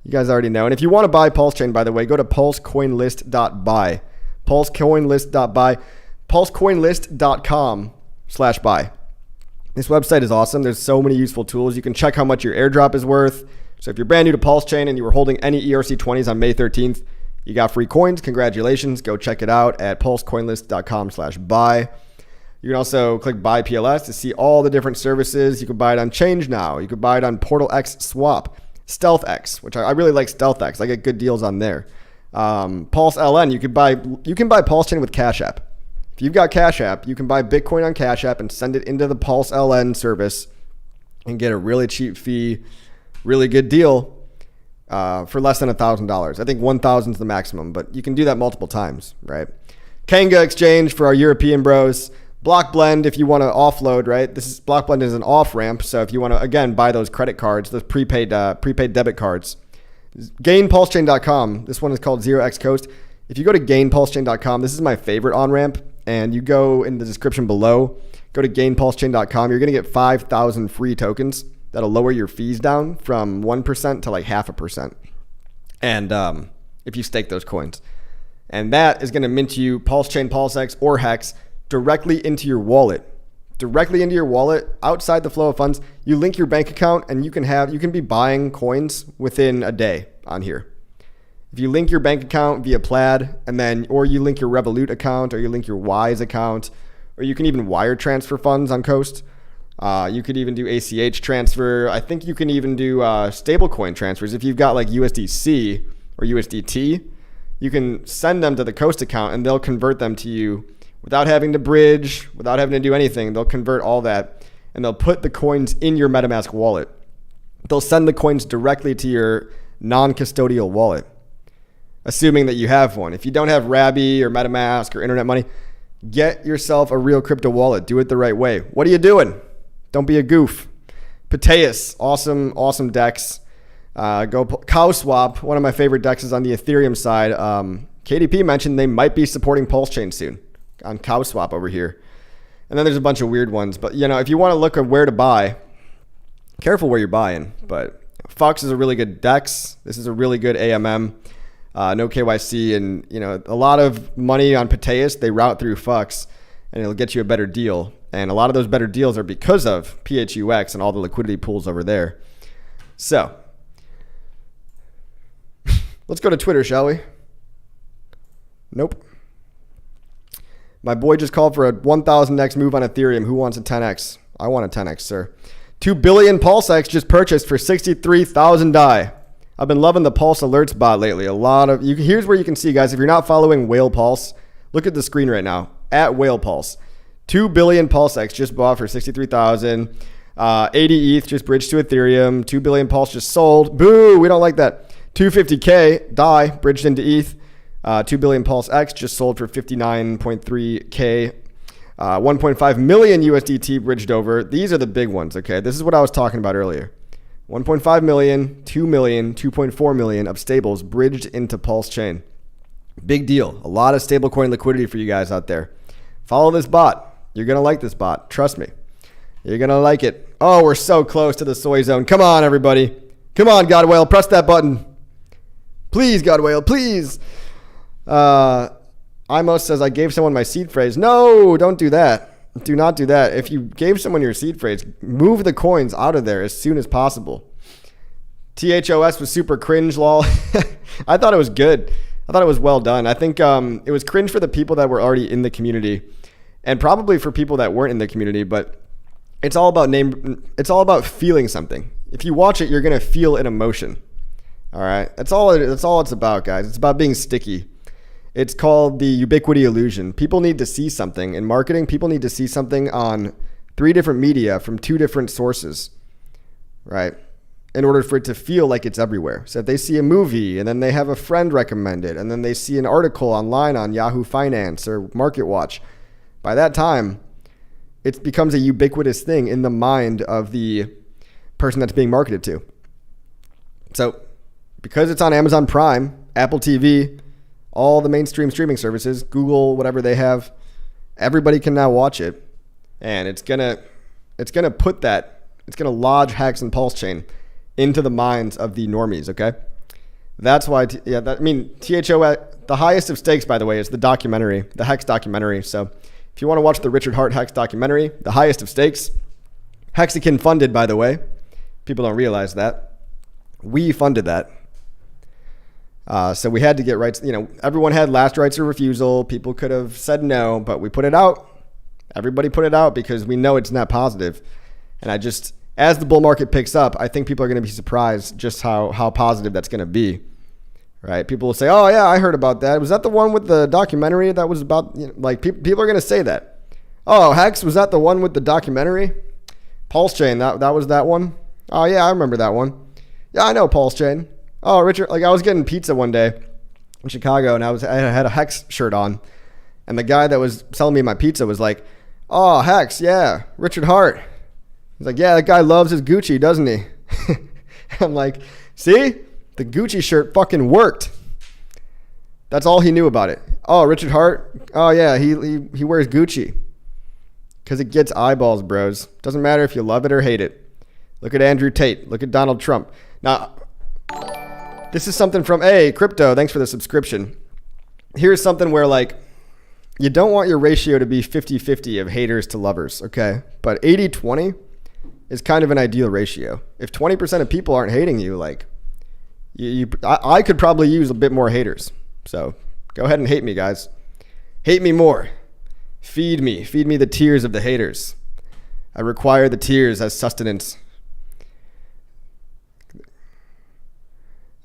You guys already know. And if you want to buy PulseChain, by the way, go to pulsecoinlist.buy. Pulsecoinlist.buy. Pulsecoinlist.com/buy. This website is awesome. There's so many useful tools. You can check how much your airdrop is worth. So if you're brand new to PulseChain and you were holding any ERC20s on May 13th, you got free coins. Congratulations. Go check it out at pulsecoinlist.com/buy. You can also click buy PLS to see all the different services. You can buy it on Change Now. You can buy it on PortalX Swap, StealthX, which I really like StealthX. I get good deals on there. Pulse LN, you can buy PulseChain with Cash App. If you've got Cash App, you can buy Bitcoin on Cash App and send it into the Pulse LN service and get a really cheap fee, really good deal for less than $1,000. I think 1,000 is the maximum, but you can do that multiple times, right? Kanga Exchange for our European bros. Block Blend if you want to offload, right? Block Blend is an off ramp, so if you want to again buy those credit cards, those prepaid debit cards. GainPulseChain.com. This one is called 0x Coast. If you go to GainPulseChain.com, this is my favorite on ramp, and you go in the description below. Go to GainPulseChain.com. You're gonna get 5,000 free tokens that'll lower your fees down from 1% to like 0.5%. And if you stake those coins, and that is gonna mint you PulseChain, PulseX, or HEX directly into your wallet, outside the flow of funds. You link your bank account and you can be buying coins within a day on here. If you link your bank account via Plaid or you link your Revolut account or you link your Wise account, or you can even wire transfer funds on Coast. You could even do ACH transfer. I think you can even do stablecoin transfers. If you've got like USDC or USDT, you can send them to the Coast account and they'll convert them to you without having to bridge, without having to do anything. They'll convert all that and they'll put the coins in your MetaMask wallet. They'll send the coins directly to your non-custodial wallet, assuming that you have one. If you don't have Rabby or MetaMask or Internet Money, get yourself a real crypto wallet. Do it the right way. What are you doing? Don't be a goof. Pateus, awesome DEX. Cow Swap, one of my favorite DEXs on the Ethereum side. KDP mentioned they might be supporting PulseChain soon on Cow Swap over here. And then there's a bunch of weird ones. But, if you want to look at where to buy, careful where you're buying. But Fox is a really good DEX. This is a really good AMM. No KYC. And, a lot of money on Pateus, they route through Fox, and it'll get you a better deal. And a lot of those better deals are because of PHUX and all the liquidity pools over there. So, let's go to Twitter, shall we? Nope. My boy just called for a 1,000x move on Ethereum. Who wants a 10x? I want a 10x, sir. 2 billion PulseX just purchased for 63,000 DAI. I've been loving the Pulse Alerts bot lately. Here's where you can see, guys, if you're not following Whale Pulse, look at the screen right now. At Whale Pulse. 2 billion PulseX just bought for 63,000. 80 ETH just bridged to Ethereum. 2 billion Pulse just sold. Boo, we don't like that. 250K DAI bridged into ETH. 2 billion PulseX just sold for 59.3K. 1.5 million USDT bridged over. These are the big ones, okay? This is what I was talking about earlier. 1.5 million, 2 million, 2.4 million of stables bridged into PulseChain. Big deal. A lot of stablecoin liquidity for you guys out there. Follow this bot. You're going to like this bot. Trust me. You're going to like it. Oh, we're so close to the soy zone. Come on, everybody. Come on, Godwhale. Press that button. Please, Godwhale. Please. Imos says, I gave someone my seed phrase. No, don't do that. Do not do that. If you gave someone your seed phrase, move the coins out of there as soon as possible. THOS was super cringe, lol. I thought it was good. I thought it was well done. I think it was cringe for the people that were already in the community and probably for people that weren't in the community, but it's all about feeling something. If you watch it, you're going to feel an emotion. All right. That's all it's about, guys. It's about being sticky. It's called the ubiquity illusion. People need to see something in marketing. People need to see something on 3 different media from 2 different sources, right? In order for it to feel like it's everywhere. So if they see a movie and then they have a friend recommend it, and then they see an article online on Yahoo Finance or MarketWatch, by that time, it becomes a ubiquitous thing in the mind of the person that's being marketed to. So because it's on Amazon Prime, Apple TV, all the mainstream streaming services, Google, whatever they have, everybody can now watch it. And it's gonna lodge HEX and PulseChain into the minds of the normies, okay? That's why, THO, the highest of stakes, by the way, is the documentary, the HEX documentary. So if you want to watch the Richard Hart HEX documentary, the highest of stakes, Hexakin funded, by the way. People don't realize that. We funded that. So we had to get rights. Everyone had last rights of refusal. People could have said no, but we put it out. Everybody put it out because we know it's net positive. And as the bull market picks up, I think people are going to be surprised just how positive that's going to be. Right? People will say, "Oh yeah, I heard about that. Was that the one with the documentary that was about?" People are going to say that. "Oh, HEX, was that the one with the documentary?" PulseChain, that was that one. "Oh yeah, I remember that one. Yeah, I know PulseChain." "Oh, Richard, I was getting pizza one day in Chicago, and I had a HEX shirt on, and the guy that was selling me my pizza was like, 'Oh, HEX, yeah, Richard Hart.' He's like, 'Yeah, that guy loves his Gucci, doesn't he?'" I'm like, "See, the Gucci shirt fucking worked." That's all he knew about it. "Oh, Richard Hart. Oh yeah, he wears Gucci." Because it gets eyeballs, bros. Doesn't matter if you love it or hate it. Look at Andrew Tate. Look at Donald Trump. Now, this is something from Crypto. Thanks for the subscription. Here's something where you don't want your ratio to be 50-50 of haters to lovers, okay? But 80-20 is kind of an ideal ratio. If 20% of people aren't hating you, I could probably use a bit more haters. So go ahead and hate me, guys. Hate me more. Feed me the tears of the haters. I require the tears as sustenance.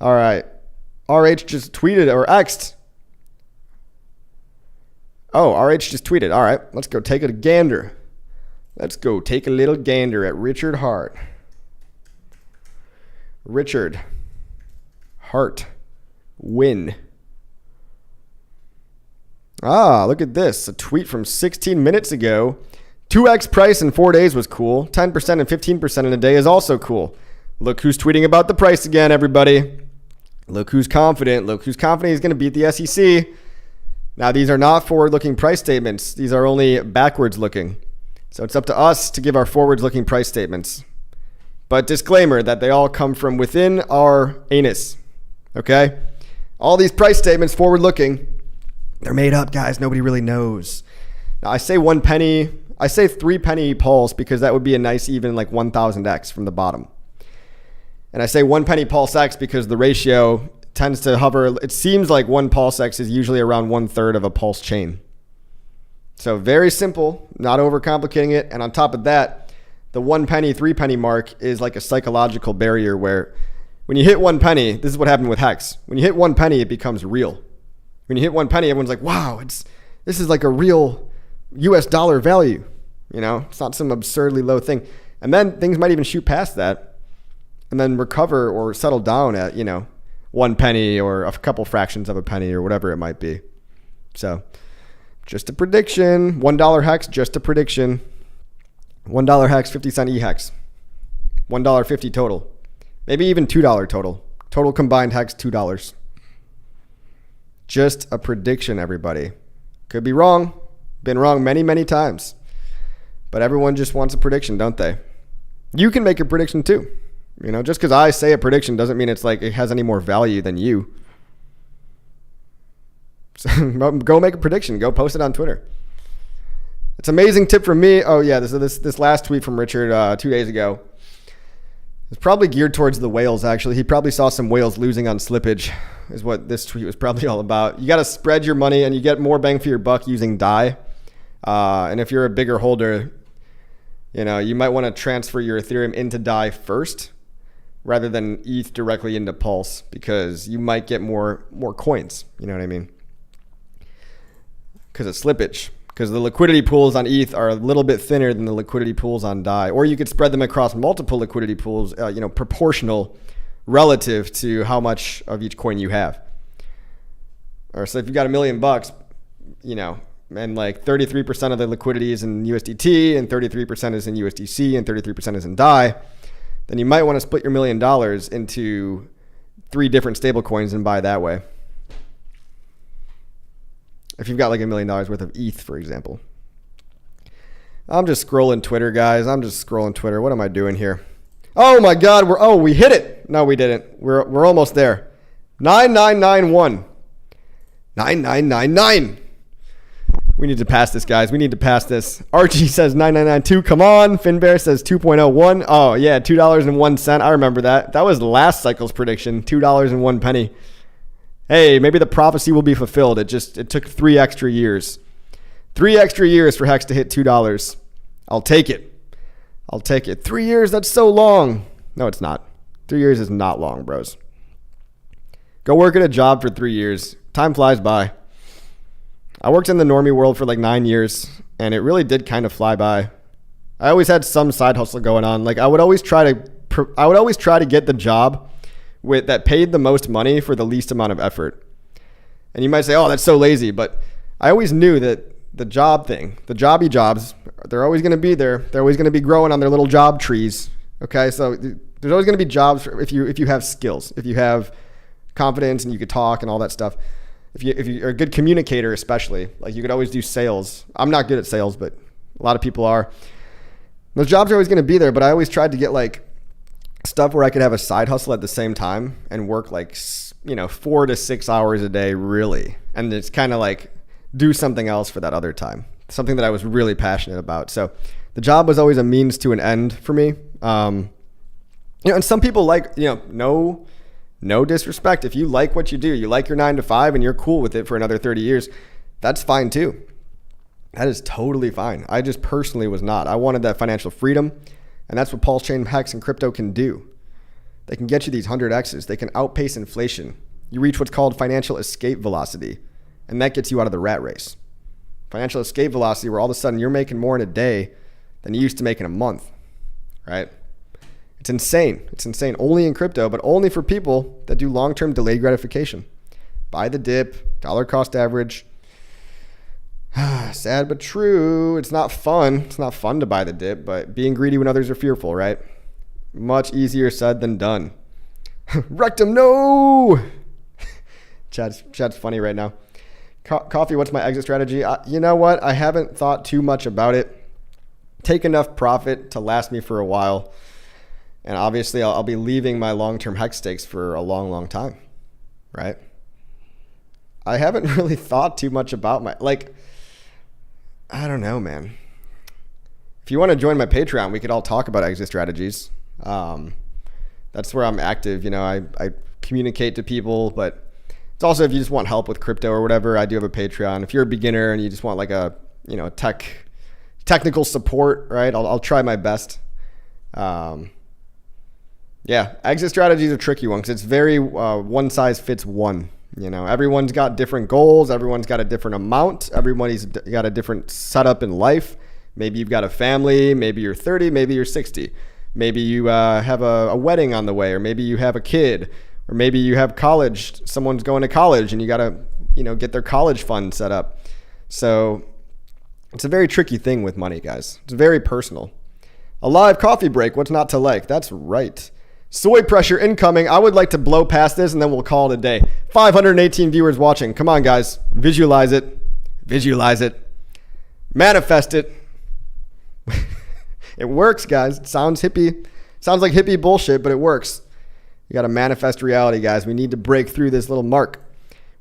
All right. RH just tweeted or X'd. Oh, RH just tweeted. All right, let's go take a gander. Let's go take a little gander at Richard Hart. Richard Hart win. Look at this. A tweet from 16 minutes ago. 2x price in 4 days was cool. 10% and 15% in a day is also cool. Look who's tweeting about the price again, everybody. Look who's confident. Look who's confident he's going to beat the SEC. Now, these are not forward-looking price statements. These are only backwards-looking. So it's up to us to give our forwards-looking price statements. But disclaimer that they all come from within our anus. Okay? All these price statements, forward-looking, they're made up, guys. Nobody really knows. Now, I say 1 penny. I say 3 penny pulse because that would be a nice even 1000x from the bottom. And I say 1 penny PulseX because the ratio tends to hover. It seems like 1 PulseX is usually around 1/3 of a pulse chain. So very simple, not overcomplicating it. And on top of that, the 1 penny, 3 penny mark is like a psychological barrier where when you hit 1 penny, this is what happened with HEX. When you hit 1 penny, it becomes real. When you hit 1 penny, everyone's like, wow, this is like a real US dollar value. It's not some absurdly low thing. And then things might even shoot past that and then recover or settle down at, 1 penny or a couple fractions of a penny or whatever it might be. So just a prediction. $1 HEX, just a prediction. $1 HEX, 50-cent EHEX. $1.50 total. Maybe even $2 total. Total combined HEX, $2. Just a prediction, everybody. Could be wrong. Been wrong many, many times. But everyone just wants a prediction, don't they? You can make a prediction too. Just because I say a prediction doesn't mean it's it has any more value than you. So go make a prediction. Go post it on Twitter. It's an amazing tip from me. Oh yeah, this last tweet from Richard 2 days ago. It's probably geared towards the whales, actually. He probably saw some whales losing on slippage is what this tweet was probably all about. You got to spread your money and you get more bang for your buck using DAI. And if you're a bigger holder, you might want to transfer your Ethereum into DAI first rather than ETH directly into Pulse because you might get more coins. You know what I mean? Because of slippage. Because the liquidity pools on ETH are a little bit thinner than the liquidity pools on DAI. Or you could spread them across multiple liquidity pools, proportional relative to how much of each coin you have. Or so if you've got $1 million, and 33% of the liquidity is in USDT and 33% is in USDC and 33% is in DAI, then you might want to split your $1 million into 3 different stable coins and buy that way. If you've got like $1 million worth of ETH, for example. I'm just scrolling Twitter, guys. I'm just scrolling Twitter. What am I doing here? Oh my God, we hit it. No, we didn't. We're almost there. 9991. 9999. We need to pass this, guys. We need to pass this. Archie says 9992. Come on. Finbear says 2.01. Oh, yeah, $2.01. I remember that. That was last cycle's prediction, $2.01. Hey, maybe the prophecy will be fulfilled. It took 3 extra years. 3 extra years for HEX to hit $2. I'll take it. 3 years, that's so long. No, it's not. 3 years is not long, bros. Go work at a job for 3 years. Time flies by. I worked in the normie world for like 9 years, and it really did kind of fly by. I always had some side hustle going on. Like I would always try to get the job that paid the most money for the least amount of effort. And you might say, "Oh, that's so lazy," but I always knew that the job thing, the jobby jobs, they're always going to be there. They're always going to be growing on their little job trees. Okay, so there's always going to be jobs if you have skills, if you have confidence and you could talk and all that stuff. If you're a good communicator, especially, like you could always do sales. I'm not good at sales, but a lot of people are. Those jobs are always going to be there, but I always tried to get like stuff where I could have a side hustle at the same time and work like 4 to 6 hours a day, really, and it's kind of like do something else for that other time, something that I was really passionate about. So the job was always a means to an end for me. And some people like, no disrespect. If you like what you do, you like your 9 to 5 and you're cool with it for another 30 years, that's fine too. That is totally fine. I just personally was not. I wanted that financial freedom, and that's what PulseChain, HEX, and crypto can do. They can get you these 100Xs. They can outpace inflation. You reach what's called financial escape velocity, and that gets you out of the rat race. Financial escape velocity, where all of a sudden you're making more in a day than you used to make in a month, right? It's insane. It's insane. Only in crypto, but only for people that do long-term delayed gratification. Buy the dip, dollar cost average. Sad but true. It's not fun. It's not fun to buy the dip, but being greedy when others are fearful, right? Much easier said than done. Rectum, no! Chad's funny right now. Coffee, what's my exit strategy? You know what? I haven't thought too much about it. Take enough profit to last me for a while. And obviously, I'll be leaving my long-term HEX stakes for a long, long time, right? I haven't really thought too much about I don't know, man. If you want to join my Patreon, we could all talk about exit strategies. That's where I'm active. I communicate to people, but it's also if you just want help with crypto or whatever, I do have a Patreon. If you're a beginner and you just want like a technical support, right? I'll try my best. Yeah, exit strategy is a tricky one because it's very one size fits one. Everyone's got different goals. Everyone's got a different amount. Everybody's got a different setup in life. Maybe you've got a family. Maybe you're 30. Maybe you're 60. Maybe you have a wedding on the way, or maybe you have a kid, or maybe you have college. Someone's going to college and you got to, get their college fund set up. So it's a very tricky thing with money, guys. It's very personal. A live coffee break. What's not to like? That's right. Soy pressure incoming. I would like to blow past this and then we'll call it a day. 518 viewers watching. Come on, guys. Visualize it. Visualize it. Manifest it. It works, guys. It sounds hippie. Sounds like hippie bullshit, but it works. You got to manifest reality, guys. We need to break through this little mark.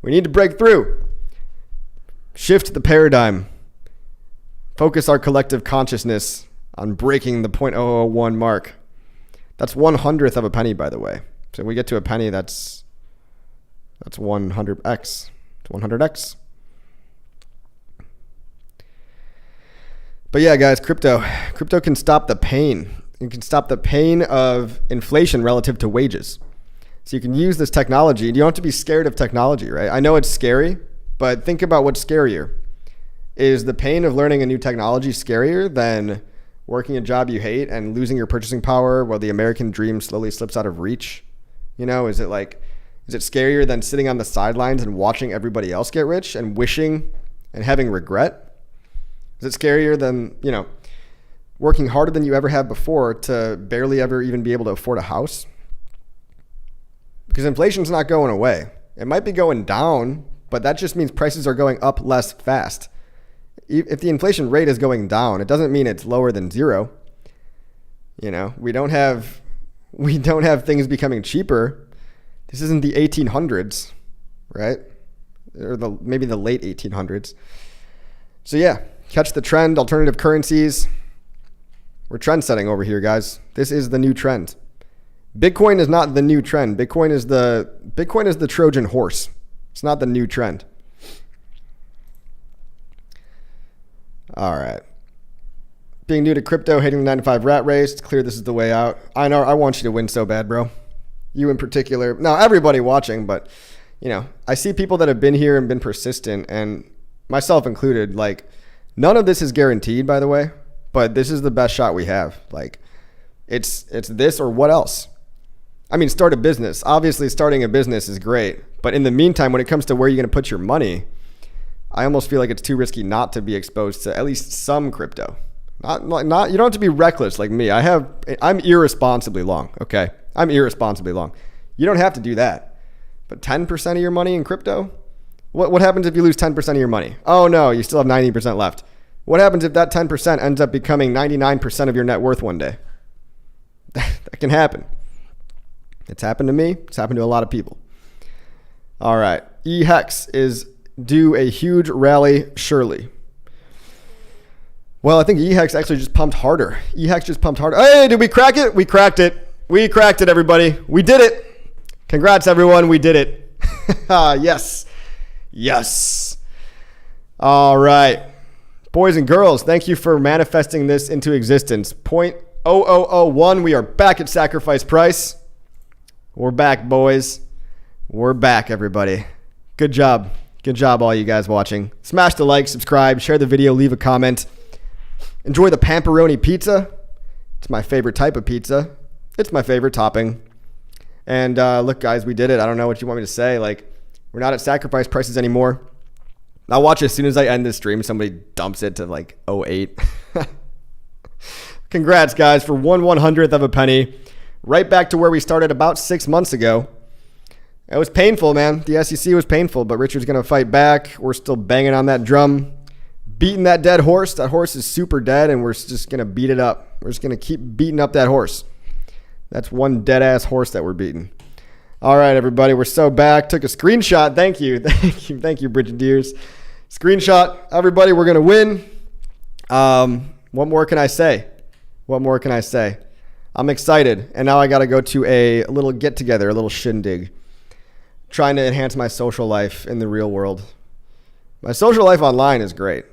We need to break through. Shift the paradigm. Focus our collective consciousness on breaking the 0.001 mark. That's 1/100th of a penny, by the way. So when we get to a penny, that's 100x. It's 100x. But yeah, guys, crypto can stop the pain. It can stop the pain of inflation relative to wages. So you can use this technology. You don't have to be scared of technology, right? I know it's scary, but think about what's scarier. Is the pain of learning a new technology scarier than working a job you hate and losing your purchasing power while the American dream slowly slips out of reach? Is it scarier than sitting on the sidelines and watching everybody else get rich and wishing and having regret? Is it scarier than, working harder than you ever have before to barely ever even be able to afford a house? because inflation's not going away. It might be going down, but that just means prices are going up less fast. If the inflation rate is going down, it doesn't mean it's lower than zero. You know, we don't have things becoming cheaper. This isn't the 1800s, right? Or maybe the late 1800s. So yeah, catch the trend, alternative currencies. We're trend setting over here, guys. This is the new trend. Bitcoin is not the new trend. Bitcoin is the Trojan horse. It's not the new trend. All right. Being new to crypto, hating the 9 to 5 rat race. It's clear this is the way out. I know. I want you to win so bad, bro. You in particular. Now, everybody watching, but you know, I see people that have been here and been persistent, and myself included. Like, none of this is guaranteed, by the way, but this is the best shot we have. Like, it's this or what else? I mean, start a business. Obviously, starting a business is great, but in the meantime, when it comes to where you're going to put your money, I almost feel like it's too risky not to be exposed to at least some crypto. Not you don't have to be reckless like me. I'm irresponsibly long, okay? I'm irresponsibly long. You don't have to do that. But 10% of your money in crypto? What happens if you lose 10% of your money? Oh no, you still have 90% left. What happens if that 10% ends up becoming 99% of your net worth one day? That can happen. It's happened to me. It's happened to a lot of people. All right. HEX is due a huge rally, surely. Well, I think HEX actually just pumped harder. HEX just pumped harder. Hey, did we crack it? We cracked it. We cracked it, everybody. We did it. Congrats, everyone. We did it. Yes. Yes. All right. Boys and girls, thank you for manifesting this into existence. 0.0001. We are back at sacrifice price. We're back, boys. We're back, everybody. Good job. Good job, all you guys watching. Smash the like, subscribe, share the video, leave a comment. Enjoy the pepperoni pizza. It's my favorite type of pizza. It's my favorite topping. And look, guys, we did it. I don't know what you want me to say. Like, we're not at sacrifice prices anymore. I'll watch as soon as I end this stream, somebody dumps it to like 0.08. Congrats, guys, for 1/100th of a penny. Right back to where we started about 6 months ago. It was painful, man. The SEC was painful, but Richard's going to fight back. We're still banging on that drum, beating that dead horse. That horse is super dead, and we're just going to beat it up. We're just going to keep beating up that horse. That's one dead-ass horse that we're beating. All right, everybody, we're so back. Took a screenshot. Thank you. Thank you. Thank you, Brigadiers. Screenshot. Everybody, we're going to win. What more can I say? What more can I say? I'm excited, and now I got to go to a little get-together, a little shindig. Trying to enhance my social life in the real world. My social life online is great.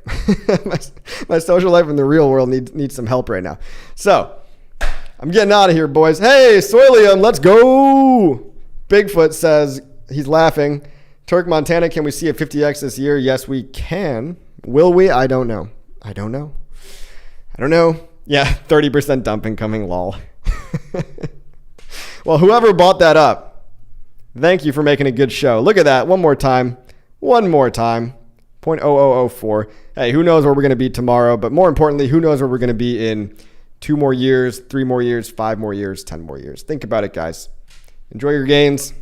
my social life in the real world needs some help right now. So, I'm getting out of here, boys. Hey, Soilium, let's go. Bigfoot says he's laughing. Turk Montana, can we see a 50x this year? Yes, we can. Will we? I don't know. I don't know. Yeah, 30% dumping coming, lol. Well, whoever bought that up, thank you for making a good show. Look at that. One more time. 0.0004. Hey, who knows where we're going to be tomorrow? But more importantly, who knows where we're going to be in 2 more years, 3 more years, 5 more years, 10 more years. Think about it, guys. Enjoy your gains.